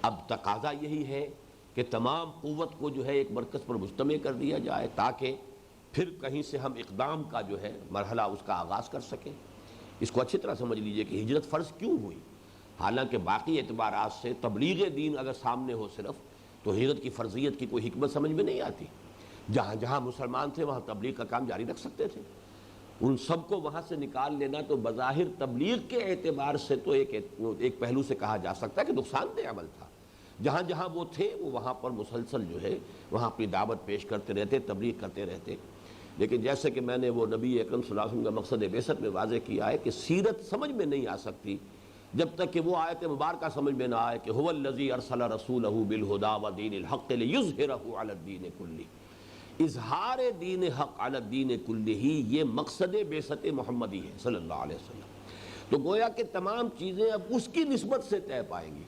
اب تقاضا یہی ہے کہ تمام قوت کو جو ہے ایک مرکز پر مجتمع کر دیا جائے تاکہ پھر کہیں سے ہم اقدام کا جو ہے مرحلہ اس کا آغاز کر سکیں۔ اس کو اچھی طرح سمجھ لیجئے کہ ہجرت فرض کیوں ہوئی، حالانکہ باقی اعتبارات سے تبلیغ دین اگر سامنے ہو صرف تو ہجرت کی فرضیت کی کوئی حکمت سمجھ میں نہیں آتی۔ جہاں جہاں مسلمان تھے وہاں تبلیغ کا کام جاری رکھ سکتے تھے، ان سب کو وہاں سے نکال لینا تو بظاہر تبلیغ کے اعتبار سے تو ایک پہلو سے کہا جا سکتا ہے کہ نقصان دہ عمل تھا۔ جہاں جہاں وہ تھے وہ وہاں پر مسلسل جو ہے وہاں اپنی دعوت پیش کرتے رہتے، تبلیغ کرتے رہتے۔ لیکن جیسے کہ میں نے وہ نبی اکرم صلی اللہ علیہ وسلم کا مقصد بعثت میں واضح کیا ہے کہ سیرت سمجھ میں نہیں آ سکتی جب تک کہ وہ آیت مبارکہ سمجھ میں نہ آئے کہ هو الذی ارسل رسولہ بالہدی ودین الحق لیظہرہ علی الدین کلہ، اظہار دین حق علی الدین کلہ، یہ مقصد بعثت محمدی ہے صلی اللہ علیہ وسلم۔ تو گویا کہ تمام چیزیں اب اس کی نسبت سے طے پائیں گی،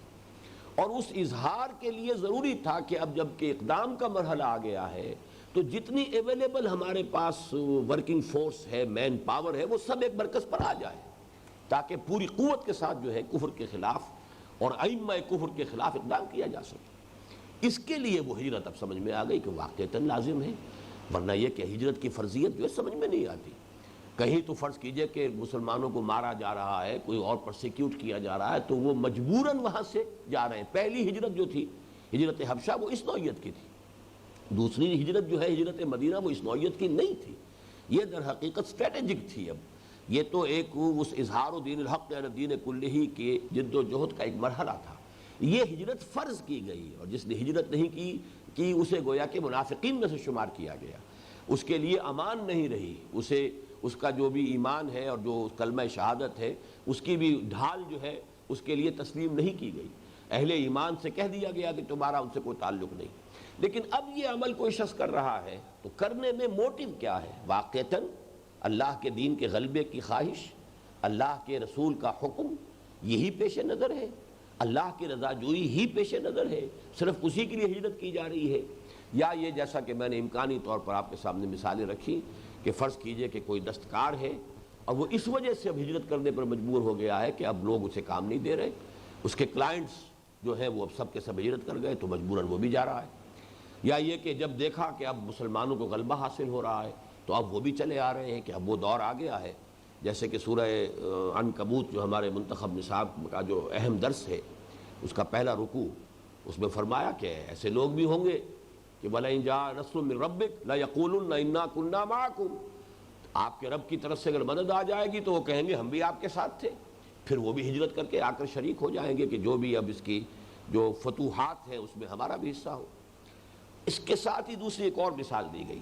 اور اس اظہار کے لیے ضروری تھا کہ اب جب کہ اقدام کا مرحلہ آ گیا ہے تو جتنی اویلیبل ہمارے پاس ورکنگ فورس ہے، مین پاور ہے، وہ سب ایک مرکز پر آ جائے تاکہ پوری قوت کے ساتھ جو ہے کفر کے خلاف اور ائمہ کفر کے خلاف اقدام کیا جا سکے۔ اس کے لیے وہ ہجرت اب سمجھ میں آ گئی کہ واقعتاً لازم ہے، ورنہ یہ کہ ہجرت کی فرضیت جو ہے سمجھ میں نہیں آتی۔ کہیں تو فرض کیجئے کہ مسلمانوں کو مارا جا رہا ہے، کوئی اور پرسیکیوٹ کیا جا رہا ہے، تو وہ مجبوراً وہاں سے جا رہے ہیں۔ پہلی ہجرت جو تھی ہجرت حبشہ وہ اس نوعیت کی تھی، دوسری ہجرت جو ہے ہجرت مدینہ وہ اس نوعیت کی نہیں تھی، یہ در حقیقت اسٹریٹجک تھی۔ اب یہ تو ایک اس اظہار دین الحق علی الدین کلہ کے جد و جہد کا ایک مرحلہ تھا۔ یہ ہجرت فرض کی گئی، اور جس نے ہجرت نہیں کی اسے گویا کہ منافقین میں سے شمار کیا گیا، اس کے لیے امان نہیں رہی، اسے اس کا جو بھی ایمان ہے اور جو کلمہ شہادت ہے اس کی بھی ڈھال جو ہے اس کے لیے تسلیم نہیں کی گئی۔ اہل ایمان سے کہہ دیا گیا کہ تمہارا ان سے کوئی تعلق نہیں۔ لیکن اب یہ عمل کوئی شخص کر رہا ہے تو کرنے میں موٹیو کیا ہے؟ واقعتاً اللہ کے دین کے غلبے کی خواہش، اللہ کے رسول کا حکم یہی پیش نظر ہے، اللہ کی رضا جوئی ہی پیش نظر ہے، صرف اسی کے لیے ہجرت کی جا رہی ہے، یا یہ جیسا کہ میں نے امکانی طور پر آپ کے سامنے مثالیں رکھی کہ فرض کیجئے کہ کوئی دستکار ہے اور وہ اس وجہ سے اب ہجرت کرنے پر مجبور ہو گیا ہے کہ اب لوگ اسے کام نہیں دے رہے، اس کے کلائنٹس جو ہیں وہ اب سب کے سب ہجرت کر گئے تو مجبوراً وہ بھی جا رہا ہے، یا یہ کہ جب دیکھا کہ اب مسلمانوں کو غلبہ حاصل ہو رہا ہے تو اب وہ بھی چلے آ رہے ہیں کہ اب وہ دور آ گیا ہے۔ جیسے کہ سورہ عنکبوت جو ہمارے منتخب نصاب کا جو اہم درس ہے اس کا پہلا رکوع، اس میں فرمایا کہ ایسے لوگ بھی ہوں گے کہ وَلَئِن جَاءَ نَصْرٌ مِّن رَبِّكَ لَيَقُولُنَّ إِنَّا كُنَّا مَعَكُمْ، آپ کے رب کی طرف سے اگر مدد آ جائے گی تو وہ کہیں گے ہم بھی آپ کے ساتھ تھے، پھر وہ بھی ہجرت کر کے آ کر شریک ہو جائیں گے کہ جو بھی اب اس کی جو فتوحات ہیں اس میں ہمارا بھی حصہ ہو۔ اس کے ساتھ ہی دوسری ایک اور مثال دی گئی،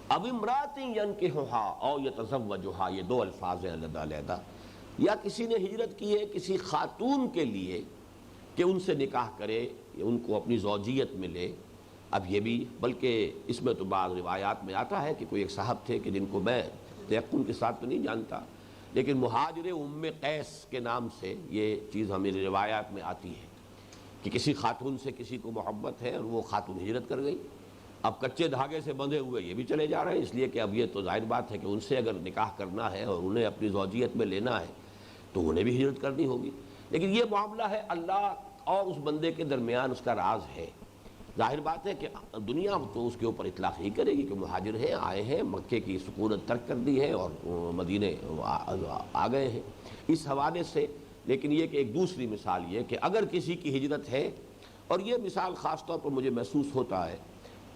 اب امرات ینکحھا او یتزوجھا، یہ دو الفاظ ہیں علیحدہ علیحدہ، یا کسی نے ہجرت کی ہے کسی خاتون کے لیے کہ ان سے نکاح کرے، ان کو اپنی زوجیت میں لے۔ اب یہ بھی، بلکہ اس میں تو بعض روایات میں آتا ہے کہ کوئی ایک صاحب تھے کہ جن کو میں تیقن کے ساتھ تو نہیں جانتا، لیکن مہاجر ام قیس کے نام سے یہ چیز ہمیں روایات میں آتی ہے کہ کسی خاتون سے کسی کو محبت ہے اور وہ خاتون ہجرت کر گئی۔ اب کچے دھاگے سے بندھے ہوئے یہ بھی چلے جا رہے ہیں، اس لیے کہ اب یہ تو ظاہر بات ہے کہ ان سے اگر نکاح کرنا ہے اور انہیں اپنی زوجیت میں لینا ہے تو انہیں بھی ہجرت کرنی ہوگی۔ لیکن یہ معاملہ ہے اللہ اور اس بندے کے درمیان، اس کا راز ہے۔ ظاہر بات ہے کہ دنیا تو اس کے اوپر اطلاق نہیں کرے گی کہ مہاجر ہیں، آئے ہیں، مکے کی سکونت ترک کر دی ہے اور مدینے آ گئے ہیں اس حوالے سے۔ لیکن یہ کہ ایک دوسری مثال یہ کہ اگر کسی کی ہجرت ہے، اور یہ مثال خاص طور پر مجھے محسوس ہوتا ہے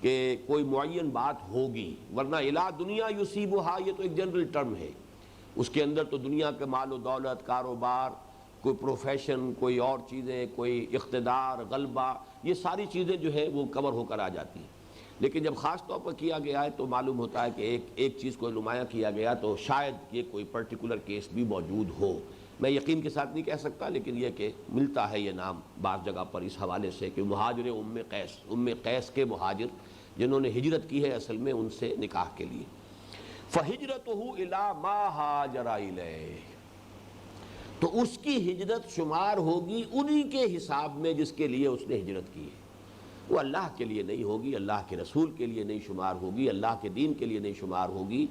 کہ کوئی معین بات ہوگی، ورنہ الا دنیا یصیبھا یہ تو ایک جنرل ٹرم ہے، اس کے اندر تو دنیا کے مال و دولت، کاروبار، کوئی پروفیشن، کوئی اور چیزیں، کوئی اقتدار، غلبہ، یہ ساری چیزیں جو ہے وہ کور ہو کر آ جاتی ہیں۔ لیکن جب خاص طور پر کیا گیا ہے تو معلوم ہوتا ہے کہ ایک چیز کو نمایاں کیا گیا تو شاید یہ کوئی پرٹیکولر کیس بھی موجود ہو۔ میں یقین کے ساتھ نہیں کہہ سکتا، لیکن یہ کہ ملتا ہے یہ نام بعض جگہ پر اس حوالے سے کہ مہاجر ام قیس کے مہاجر جنہوں نے ہجرت کی ہے اصل میں ان سے نکاح کے لیے۔ فَهِجْرَتُهُ إِلَىٰ مَا هَاجَرَ إِلَيْهِ، تو اس کی ہجرت شمار ہوگی انہی کے حساب میں جس کے لیے اس نے ہجرت کی ہے۔ وہ اللہ کے لیے نہیں ہوگی، اللہ کے رسول کے لیے نہیں شمار ہوگی، اللہ کے دین کے لیے نہیں شمار ہوگی۔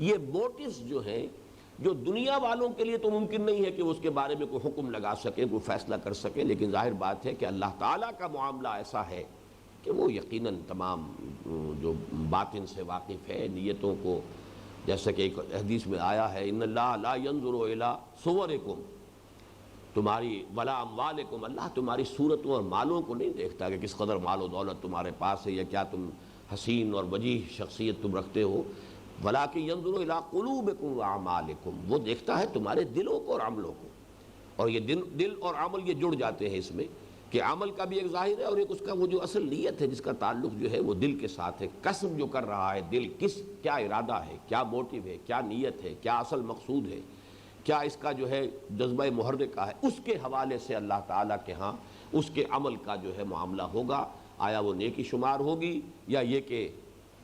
یہ موٹیوز جو ہیں جو دنیا والوں کے لیے تو ممکن نہیں ہے کہ وہ اس کے بارے میں کوئی حکم لگا سکے، کوئی فیصلہ کر سکے، لیکن ظاہر بات ہے کہ اللہ تعالیٰ کا معاملہ ایسا ہے کہ وہ یقیناً تمام جو باطن سے واقف ہے، نیتوں کو، جیسا کہ ایک حدیث میں آیا ہے ان اللہ لا ينظر الى صورکم، تمہاری ولا اموالکم، اللہ تمہاری صورتوں اور مالوں کو نہیں دیکھتا کہ کس قدر مال و دولت تمہارے پاس ہے یا کیا تم حسین اور وجیح شخصیت تم رکھتے ہو، ولکن ينظر الى قلوبکم واعمالکم، وہ دیکھتا ہے تمہارے دلوں کو اور عملوں کو۔ اور یہ دل اور عمل یہ جڑ جاتے ہیں اس میں کہ عمل کا بھی ایک ظاہر ہے اور ایک اس کا وہ جو اصل نیت ہے جس کا تعلق جو ہے وہ دل کے ساتھ ہے۔ قسم جو کر رہا ہے دل، کیا ارادہ ہے، کیا موٹیو ہے، کیا نیت ہے، کیا اصل مقصود ہے، کیا اس کا جو ہے جذبہ محرکہ ہے، اس کے حوالے سے اللہ تعالیٰ کے ہاں اس کے عمل کا جو ہے معاملہ ہوگا۔ آیا وہ نیکی شمار ہوگی یا یہ کہ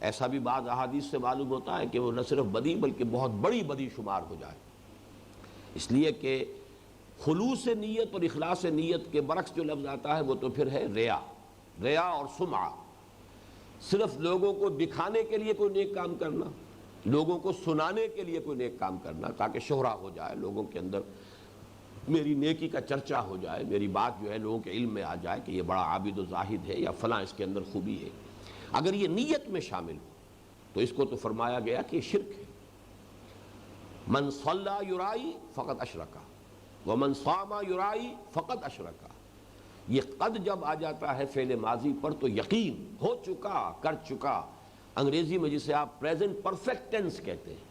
ایسا بھی بعض احادیث سے معلوم ہوتا ہے کہ وہ نہ صرف بدی بلکہ بہت بڑی بدی شمار ہو جائے، اس لیے کہ خلوص نیت اور اخلاص نیت کے برعکس جو لفظ آتا ہے وہ تو پھر ہے ریا اور سمعہ، صرف لوگوں کو دکھانے کے لیے کوئی نیک کام کرنا، لوگوں کو سنانے کے لیے کوئی نیک کام کرنا تاکہ شہرہ ہو جائے، لوگوں کے اندر میری نیکی کا چرچا ہو جائے، میری بات جو ہے لوگوں کے علم میں آ جائے کہ یہ بڑا عابد و زاہد ہے یا فلاں اس کے اندر خوبی ہے۔ اگر یہ نیت میں شامل ہو تو اس کو تو فرمایا گیا کہ یہ شرک ہے۔ من صلی یرائی فقط اشرکا ومن صام یرائی فقط اشرکا، یہ قد جب آ جاتا ہے فعل ماضی پر تو یقین ہو چکا، کر چکا، انگریزی میں جسے آپ پریزنٹ پرفیکٹ ٹینس کہتے ہیں،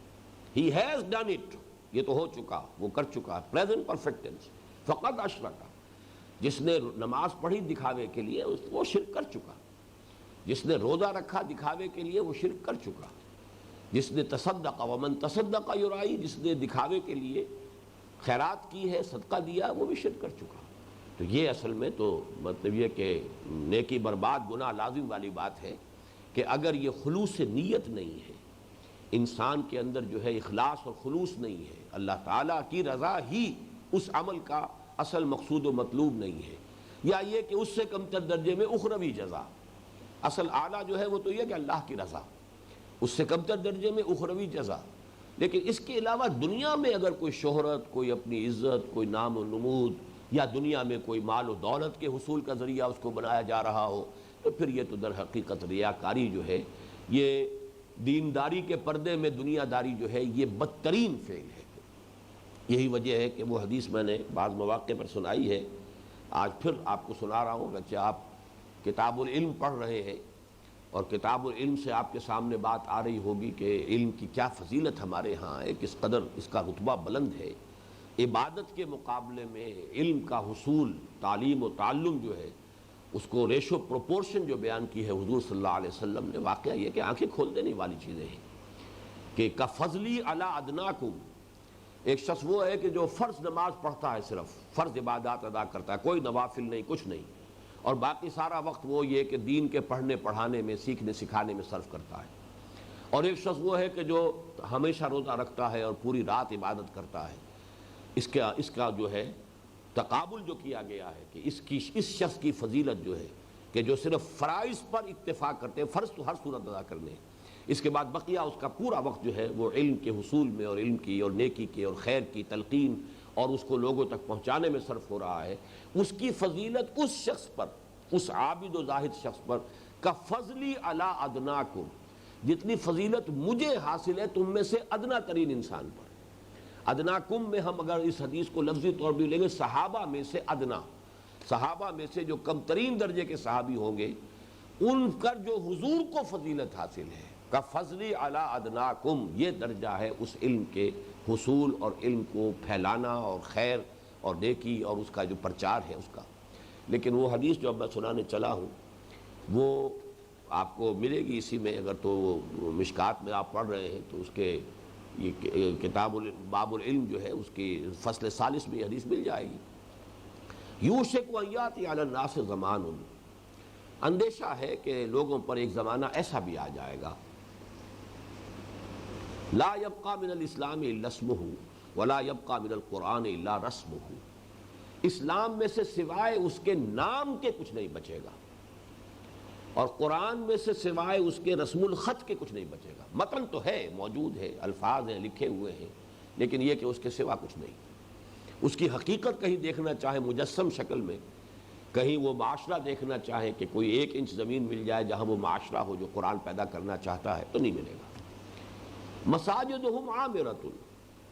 ہی ہیز ڈن اٹ، یہ تو ہو چکا، وہ کر چکا، پریزنٹ پرفیکٹ ٹینس۔ فقط اشرکا، جس نے نماز پڑھی دکھاوے کے لیے وہ شرک کر چکا، جس نے روزہ رکھا دکھاوے کے لیے وہ شرک کر چکا، جس نے تصدق ومن تصدق یرائی، جس نے دکھاوے کے لیے خیرات کی ہے، صدقہ دیا، وہ بھی شرک کر چکا۔ تو یہ اصل میں تو مطلب یہ کہ نیکی برباد گناہ لازم والی بات ہے کہ اگر یہ خلوص نیت نہیں ہے، انسان کے اندر جو ہے اخلاص اور خلوص نہیں ہے، اللہ تعالیٰ کی رضا ہی اس عمل کا اصل مقصود و مطلوب نہیں ہے، یا یہ کہ اس سے کمتر درجے میں اخروی جزا، اصل اعلیٰ جو ہے وہ تو یہ کہ اللہ کی رضا، اس سے کمتر درجے میں اخروی جزا۔ لیکن اس کے علاوہ دنیا میں اگر کوئی شہرت، کوئی اپنی عزت، کوئی نام و نمود، یا دنیا میں کوئی مال و دولت کے حصول کا ذریعہ اس کو بنایا جا رہا ہو، تو پھر یہ تو در حقیقت ریاکاری جو ہے، یہ دینداری کے پردے میں دنیا داری جو ہے یہ بدترین فعل ہے۔ یہی وجہ ہے کہ وہ حدیث میں نے بعض مواقع پر سنائی ہے، آج پھر آپ کو سنا رہا ہوں، اگرچہ آپ کتاب العلم پڑھ رہے ہیں اور کتاب العلم سے آپ کے سامنے بات آ رہی ہوگی کہ علم کی کیا فضیلت ہمارے ہاں ہے، کس قدر اس کا رتبہ بلند ہے، عبادت کے مقابلے میں علم کا حصول، تعلیم و تعلم جو ہے، اس کو ریشو پروپورشن جو بیان کی ہے حضور صلی اللہ علیہ وسلم نے، واقعہ یہ کہ آنکھیں کھول دینے والی چیزیں ہیں کہ کفضلی علی ادناکم، ایک شخص وہ ہے کہ جو فرض نماز پڑھتا ہے، صرف فرض عبادات ادا کرتا ہے، کوئی نوافل نہیں، کچھ نہیں، اور باقی سارا وقت وہ یہ کہ دین کے پڑھنے پڑھانے میں، سیکھنے سکھانے میں صرف کرتا ہے۔ اور ایک شخص وہ ہے کہ جو ہمیشہ روزہ رکھتا ہے اور پوری رات عبادت کرتا ہے۔ اس کا جو ہے تقابل جو کیا گیا ہے کہ اس شخص کی فضیلت جو ہے کہ جو صرف فرائض پر اکتفا کرتے ہیں، فرض تو ہر صورت ادا کرنے ہیں، اس کے بعد بقیہ اس کا پورا وقت جو ہے وہ علم کے حصول میں اور علم کی اور نیکی کی اور خیر کی تلقین اور اس کو لوگوں تک پہنچانے میں صرف ہو رہا ہے، اس کی فضیلت اس شخص پر، اس عابد و زاہد شخص پر کا فضلی علی ادناکم، جتنی فضیلت مجھے حاصل ہے تم میں سے ادنا ترین انسان پر۔ ادناکم میں ہم اگر اس حدیث کو لفظی طور بھی لیں گے، صحابہ میں سے ادنا، صحابہ میں سے جو کم ترین درجے کے صحابی ہوں گے، ان پر جو حضور کو فضیلت حاصل ہے کا فضلی علی ادناکم، یہ درجہ ہے اس علم کے حصول اور علم کو پھیلانا اور خیر اور نیکی اور اس کا جو پرچار ہے اس کا۔ لیکن وہ حدیث جو اب میں سنانے چلا ہوں وہ آپ کو ملے گی اسی میں، اگر تو مشکات میں آپ پڑھ رہے ہیں تو اس کے یہ کتاب باب العلم جو ہے اس کی فصل ثالث میں یہ حدیث مل جائے گی۔ یوشک ان یاتی علی الناس زمان، اندیشہ ہے کہ لوگوں پر ایک زمانہ ایسا بھی آ جائے گا، لا یبقى من الاسلام الا اسمہ ولا یبقى من القرآن الا رسمہ، اسلام میں سے سوائے اس کے نام کے کچھ نہیں بچے گا، اور قرآن میں سے سوائے اس کے رسم الخط کے کچھ نہیں بچے گا۔ متن تو ہے، موجود ہے، الفاظ ہیں، لکھے ہوئے ہیں، لیکن یہ کہ اس کے سوا کچھ نہیں۔ اس کی حقیقت کہیں دیکھنا چاہے مجسم شکل میں، کہیں وہ معاشرہ دیکھنا چاہے کہ کوئی 1 انچ زمین مل جائے جہاں وہ معاشرہ ہو جو قرآن پیدا کرنا چاہتا ہے، تو نہیں ملے گا۔ مساجدہم عامرۃ،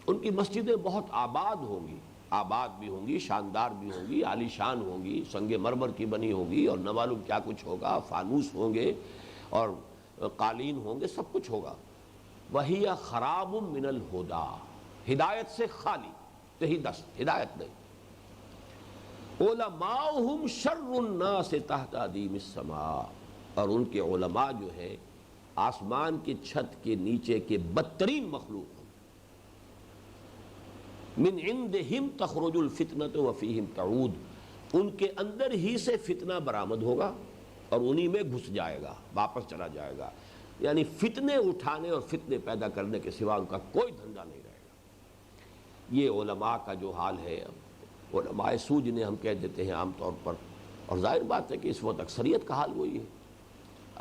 ان کی مسجدیں بہت آباد ہوں گی، آباد بھی ہوں گی، شاندار بھی ہوں گی، عالی شان ہوں گی، سنگ مرمر کی بنی ہوگی، اور نہ معلوم کیا کچھ ہوگا، فانوس ہوں گے اور قالین ہوں گے، سب کچھ ہوگا۔ وہی خراب من الہدا، ہدایت سے خالی، تہی دست، ہدایت نہیں۔ علماؤہم شر الناس تحت ادیم السماء، اور ان کے علماء جو ہے آسمان کی چھت کے نیچے کے بدترین مخلوق ہیں۔ من عندہم تخرج الفتنۃ وفیہم تعود، ان کے اندر ہی سے فتنہ برآمد ہوگا اور انہی میں گھس جائے گا، واپس چلا جائے گا، یعنی فتنے اٹھانے اور فتنے پیدا کرنے کے سوا ان کا کوئی دھندا نہیں رہے گا۔ یہ علماء کا جو حال ہے، علماء سو جنہیں ہم کہہ دیتے ہیں عام طور پر، اور ظاہر بات ہے کہ اس وقت اکثریت کا حال وہی ہے۔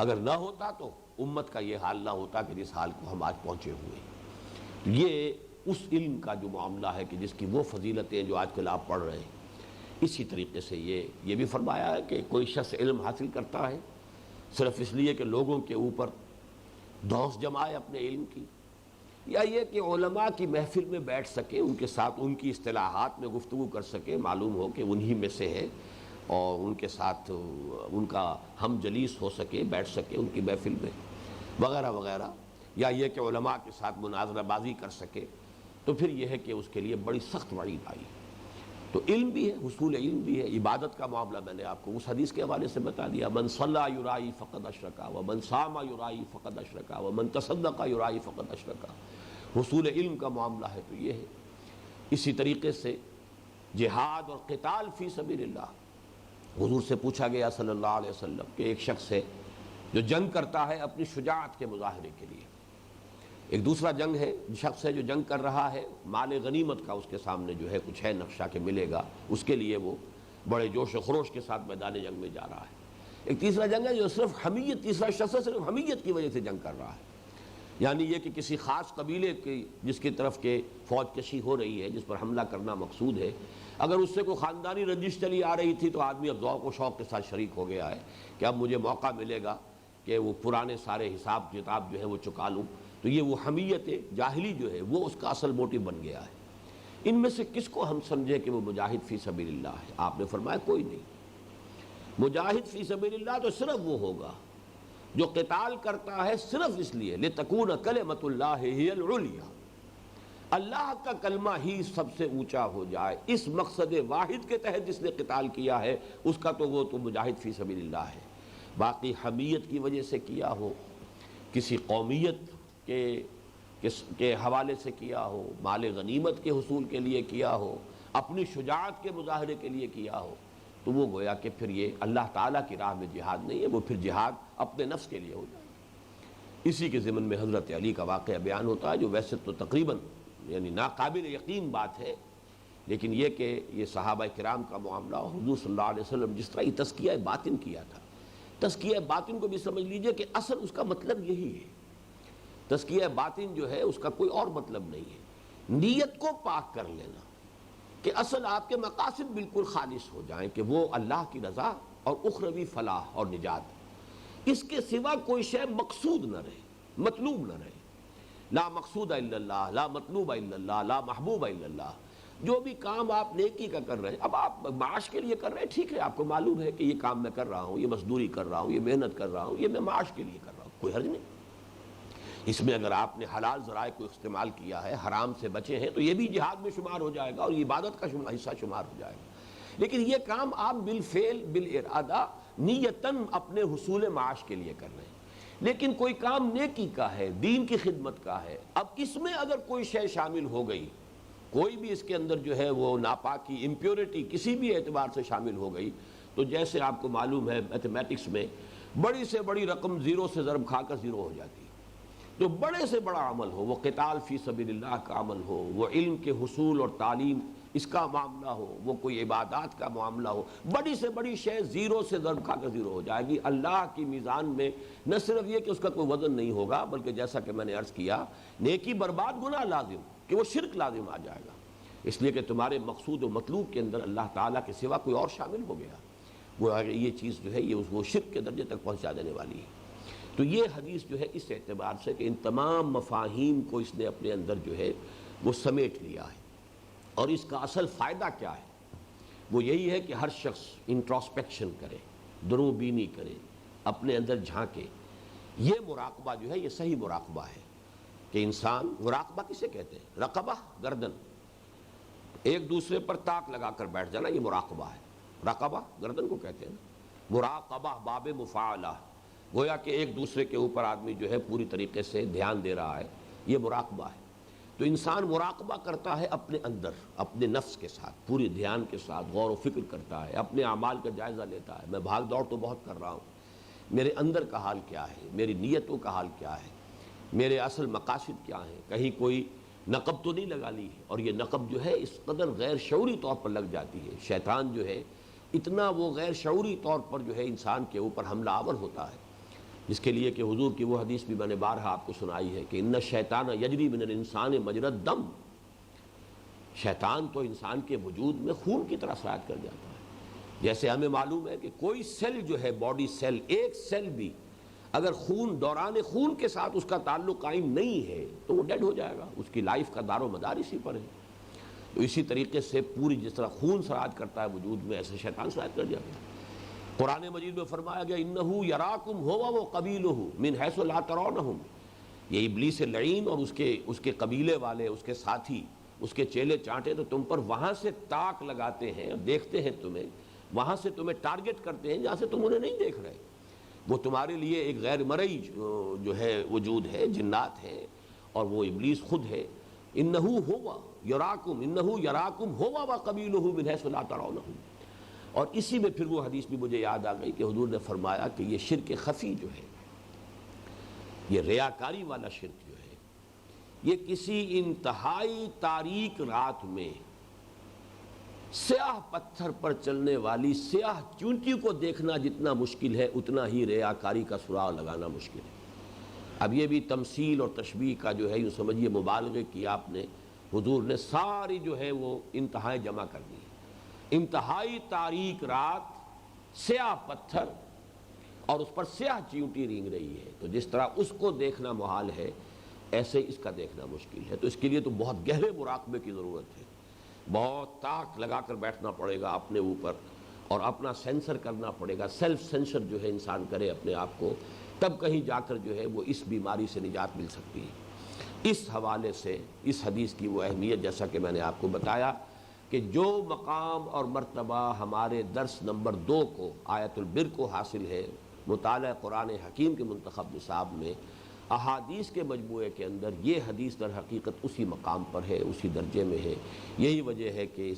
اگر نہ ہوتا تو امت کا یہ حال نہ ہوتا کہ جس حال کو ہم آج پہنچے ہوئے ہیں۔ یہ اس علم کا جو معاملہ ہے کہ جس کی وہ فضیلتیں جو آج کل آپ پڑھ رہے ہیں، اسی طریقے سے یہ بھی فرمایا ہے کہ کوئی شخص علم حاصل کرتا ہے صرف اس لیے کہ لوگوں کے اوپر دھوس جمائے اپنے علم کی، یا یہ کہ علماء کی محفل میں بیٹھ سکے، ان کے ساتھ ان کی اصطلاحات میں گفتگو کر سکے، معلوم ہو کہ انہی میں سے ہے، اور ان کے ساتھ ان کا ہم جلیس ہو سکے، بیٹھ سکے ان کی محفل میں وغیرہ وغیرہ، یا یہ کہ علماء کے ساتھ مناظرہ بازی کر سکے، تو پھر یہ ہے کہ اس کے لیے بڑی سخت وعید آئی۔ تو علم بھی ہے، حصول علم بھی ہے، عبادت کا معاملہ میں نے آپ کو اس حدیث کے حوالے سے بتا دیا، من صلی یرائی فقد اشرکا ومن صام یرائی فقد اشرکا ومن تصدق یرائی فقد اشرکا۔ حصول علم کا معاملہ ہے تو یہ ہے۔ اسی طریقے سے جہاد اور قتال فی سبیل اللہ، حضور سے پوچھا گیا صلی اللہ علیہ وسلم کہ ایک شخص ہے جو جنگ کرتا ہے اپنی شجاعت کے مظاہرے کے لیے، ایک دوسرا جنگ ہے، شخص ہے جو جنگ کر رہا ہے، مال غنیمت کا اس کے سامنے جو ہے کچھ ہے نقشہ کہ ملے گا، اس کے لیے وہ بڑے جوش و خروش کے ساتھ میدان جنگ میں جا رہا ہے۔ ایک تیسرا جنگ ہے جو صرف حمیت، تیسرا شخص ہے صرف حمیت کی وجہ سے جنگ کر رہا ہے، یعنی یہ کہ کسی خاص قبیلے کی جس کی طرف کے فوج کشی ہو رہی ہے، جس پر حملہ کرنا مقصود ہے، اگر اس سے کوئی خاندانی رنجش چلی آ رہی تھی تو آدمی اب ذوق و شوق کے ساتھ شریک ہو گیا ہے کہ اب مجھے موقع ملے گا کہ وہ پرانے سارے حساب کتاب جو ہے وہ چکا لوں۔ تو یہ وہ حمیت جاہلی جو ہے وہ اس کا اصل موٹیو بن گیا ہے۔ ان میں سے کس کو ہم سمجھیں کہ وہ مجاہد فی سبیل اللہ ہے؟ آپ نے فرمایا کوئی نہیں۔ مجاہد فی سبیل اللہ تو صرف وہ ہوگا جو قتال کرتا ہے صرف اس لیے لتکون کلمۃ اللہ ہی العلیٰ، اللہ کا کلمہ ہی سب سے اونچا ہو جائے، اس مقصد واحد کے تحت جس نے قتال کیا ہے اس کا تو وہ تو مجاہد فی سبیل اللہ ہے۔ باقی حمیت کی وجہ سے کیا ہو، کسی قومیت کے حوالے سے کیا ہو، مال غنیمت کے حصول کے لیے کیا ہو، اپنی شجاعت کے مظاہرے کے لیے کیا ہو، تو وہ گویا کہ پھر یہ اللہ تعالیٰ کی راہ میں جہاد نہیں ہے، وہ پھر جہاد اپنے نفس کے لیے ہو جائے۔ اسی کے ضمن میں حضرت علی کا واقعہ بیان ہوتا ہے، جو ویسے تو تقریباً یعنی ناقابل یقین بات ہے، لیکن یہ کہ یہ صحابہ کرام کا معاملہ، حضور صلی اللہ علیہ وسلم جس طرح یہ تزکیہ باطن کیا تھا، تزکیہ باطن کو بھی سمجھ لیجئے کہ اصل اس کا مطلب یہی ہے۔ تزکیہ باطن جو ہے اس کا کوئی اور مطلب نہیں ہے، نیت کو پاک کر لینا، کہ اصل آپ کے مقاصد بالکل خالص ہو جائیں، کہ وہ اللہ کی رضا اور اخروی فلاح اور نجات، اس کے سوا کوئی شے مقصود نہ رہے، مطلوب نہ رہے۔ لا مقصود الا اللہ، لا مطلوب الا اللہ، لا محبوب الا اللہ۔ جو بھی کام آپ نیکی کا کر رہے ہیں، اب آپ معاش کے لیے کر رہے ہیں، ٹھیک ہے، آپ کو معلوم ہے کہ یہ کام میں کر رہا ہوں، یہ مزدوری کر رہا ہوں، یہ محنت کر رہا ہوں، یہ میں معاش کے لیے کر رہا ہوں، کوئی حرج نہیں۔ اس میں اگر آپ نے حلال ذرائع کو استعمال کیا ہے، حرام سے بچے ہیں، تو یہ بھی جہاد میں شمار ہو جائے گا اور یہ عبادت کا حصہ شمار ہو جائے گا۔ لیکن یہ کام آپ بالفعل بالارادہ نیتاً اپنے حصول معاش کے لیے کر رہے ہیں۔ لیکن کوئی کام نیکی کا ہے، دین کی خدمت کا ہے، اب اس میں اگر کوئی شے شامل ہو گئی، کوئی بھی اس کے اندر جو ہے وہ ناپاکی، امپیورٹی کسی بھی اعتبار سے شامل ہو گئی، تو جیسے آپ کو معلوم ہے میتھمیٹکس میں بڑی سے بڑی رقم زیرو سے ضرب کھا کر زیرو ہو جاتی ہے۔ جو بڑے سے بڑا عمل ہو، وہ قتال فی سبیل اللہ کا عمل ہو، وہ علم کے حصول اور تعلیم اس کا معاملہ ہو، وہ کوئی عبادات کا معاملہ ہو، بڑی سے بڑی شے زیرو سے ضرب کھا کر زیرو ہو جائے گی۔ اللہ کی میزان میں نہ صرف یہ کہ اس کا کوئی وزن نہیں ہوگا، بلکہ جیسا کہ میں نے عرض کیا، نیکی برباد، گناہ لازم، کہ وہ شرک لازم آ جائے گا، اس لیے کہ تمہارے مقصود و مطلوب کے اندر اللہ تعالیٰ کے سوا کوئی اور شامل ہو گیا، وہ یہ چیز جو ہے یہ وہ شرک کے درجے تک پہنچا دینے والی ہے۔ تو یہ حدیث جو ہے اس اعتبار سے کہ ان تمام مفاہیم کو اس نے اپنے اندر جو ہے وہ سمیٹ لیا ہے، اور اس کا اصل فائدہ کیا ہے؟ وہ یہی ہے کہ ہر شخص انٹراسپیکشن کرے، درو بینی کرے، اپنے اندر جھانکے۔ یہ مراقبہ جو ہے یہ صحیح مراقبہ ہے، کہ انسان، مراقبہ کسے کہتے ہیں؟ رقبہ، گردن، ایک دوسرے پر تاک لگا کر بیٹھ جانا، یہ مراقبہ ہے۔ رقبہ گردن کو کہتے ہیں، مراقبہ باب مفاعلہ، گویا کہ ایک دوسرے کے اوپر آدمی جو ہے پوری طریقے سے دھیان دے رہا ہے، یہ مراقبہ ہے۔ تو انسان مراقبہ کرتا ہے اپنے اندر، اپنے نفس کے ساتھ، پوری دھیان کے ساتھ غور و فکر کرتا ہے، اپنے اعمال کا جائزہ لیتا ہے، میں بھاگ دوڑ تو بہت کر رہا ہوں، میرے اندر کا حال کیا ہے، میری نیتوں کا حال کیا ہے، میرے اصل مقاصد کیا ہیں، کہیں کوئی نقب تو نہیں لگا لی ہے۔ اور یہ نقب جو ہے اس قدر غیر شعوری طور پر لگ جاتی ہے، شیطان جو ہے اتنا وہ غیر شعوری طور پر جو ہے انسان کے اوپر حملہ آور ہوتا ہے، جس کے لیے کہ حضور کی وہ حدیث بھی میں نے بارہا آپ کو سنائی ہے کہ ان الشیطان یجری من الانسان مجری الدم، شیطان تو انسان کے وجود میں خون کی طرح سرایت کر جاتا ہے۔ جیسے ہمیں معلوم ہے کہ کوئی سیل جو ہے، باڈی سیل، ایک سیل بھی اگر خون، دوران خون کے ساتھ اس کا تعلق قائم نہیں ہے تو وہ ڈیڈ ہو جائے گا، اس کی لائف کا دار و مدار اسی پر ہے۔ تو اسی طریقے سے پوری جس طرح خون سرایت کرتا ہے وجود میں، ایسے شیطان سرایت کر جاتا ہے۔ قرآن مجید میں فرمایا گیا انہو یراکم ہوا و قبیلہ من حیث لا ترونہم، یہ ابلیس لعین اور اس کے قبیلے والے، اس کے ساتھی، اس کے چیلے چانٹے تو تم پر وہاں سے تاک لگاتے ہیں، دیکھتے ہیں تمہیں، وہاں سے تمہیں ٹارگٹ کرتے ہیں جہاں سے تم انہیں نہیں دیکھ رہے۔ وہ تمہارے لیے ایک غیر مرئی جو ہے وجود ہے، جنات ہے، اور وہ ابلیس خود ہے۔ انہو ہوا یراکم، انہو یراکم ہوا و قبیلہ من حیث لا ترونہم۔ اور اسی میں پھر وہ حدیث بھی مجھے یاد آ گئی کہ حضور نے فرمایا کہ یہ شرک خفی جو ہے، یہ ریاکاری والا شرک جو ہے، یہ کسی انتہائی تاریک رات میں سیاہ پتھر پر چلنے والی سیاہ چونٹی کو دیکھنا جتنا مشکل ہے، اتنا ہی ریاکاری کا سراغ لگانا مشکل ہے۔ اب یہ بھی تمثیل اور تشبیہ کا جو ہے یوں سمجھیے مبالغے کی آپ نے، حضور نے ساری جو ہے وہ انتہائیں جمع کر دی۔ انتہائی تاریک رات، سیاہ پتھر، اور اس پر سیاہ چیونٹی رینگ رہی ہے، تو جس طرح اس کو دیکھنا محال ہے، ایسے اس کا دیکھنا مشکل ہے۔ تو اس کے لیے تو بہت گہرے مراقبے کی ضرورت ہے، بہت تاک لگا کر بیٹھنا پڑے گا اپنے اوپر، اور اپنا سینسر کرنا پڑے گا، سیلف سینسر جو ہے انسان کرے اپنے آپ کو، تب کہیں جا کر جو ہے وہ اس بیماری سے نجات مل سکتی ہے۔ اس حوالے سے اس حدیث کی وہ اہمیت، جیسا کہ میں نے آپ کو بتایا کہ جو مقام اور مرتبہ ہمارے درس نمبر 2 کو آیت البر کو حاصل ہے مطالعہ قرآن حکیم کے منتخب نصاب میں، احادیث کے مجموعے کے اندر یہ حدیث در حقیقت اسی مقام پر ہے، اسی درجے میں ہے۔ یہی وجہ ہے کہ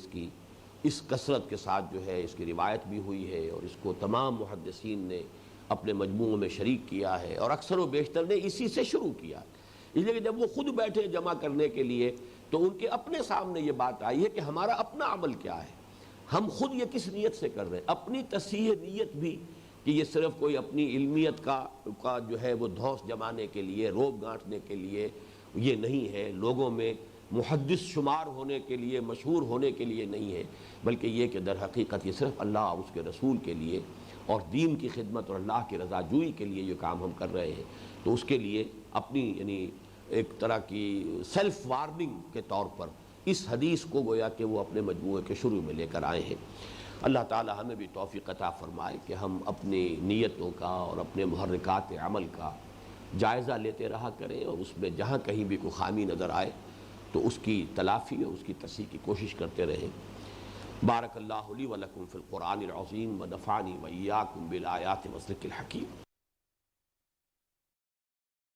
اس کثرت کے ساتھ جو ہے اس کی روایت بھی ہوئی ہے، اور اس کو تمام محدثین نے اپنے مجموعوں میں شریک کیا ہے، اور اکثر و بیشتر نے اسی سے شروع کیا۔ اس لیے کہ جب وہ خود بیٹھے جمع کرنے کے لیے تو ان کے اپنے سامنے یہ بات آئی ہے کہ ہمارا اپنا عمل کیا ہے، ہم خود یہ کس نیت سے کر رہے ہیں، اپنی تصحیح نیت بھی، کہ یہ صرف کوئی اپنی علمیت کا جو ہے وہ دھوس جمانے کے لیے، روب گانٹنے کے لیے یہ نہیں ہے، لوگوں میں محدث شمار ہونے کے لیے، مشہور ہونے کے لیے نہیں ہے، بلکہ یہ کہ در حقیقت یہ صرف اللہ اور اس کے رسول کے لیے اور دین کی خدمت اور اللہ کی رضا جوئی کے لیے یہ کام ہم کر رہے ہیں۔ تو اس کے لیے اپنی یعنی ایک طرح کی سیلف وارننگ کے طور پر اس حدیث کو گویا کہ وہ اپنے مجموعے کے شروع میں لے کر آئے ہیں۔ اللہ تعالی ہمیں بھی توفیق عطا فرمائے کہ ہم اپنی نیتوں کا اور اپنے محرکات عمل کا جائزہ لیتے رہا کریں، اور اس میں جہاں کہیں بھی کوئی خامی نظر آئے تو اس کی تلافی اور اس کی تصحیح کی کوشش کرتے رہیں۔ بارک اللہ لی و لکم فی القرآن العظیم و نفعنی و ایاکم بالآیات و الذکر الحکیم۔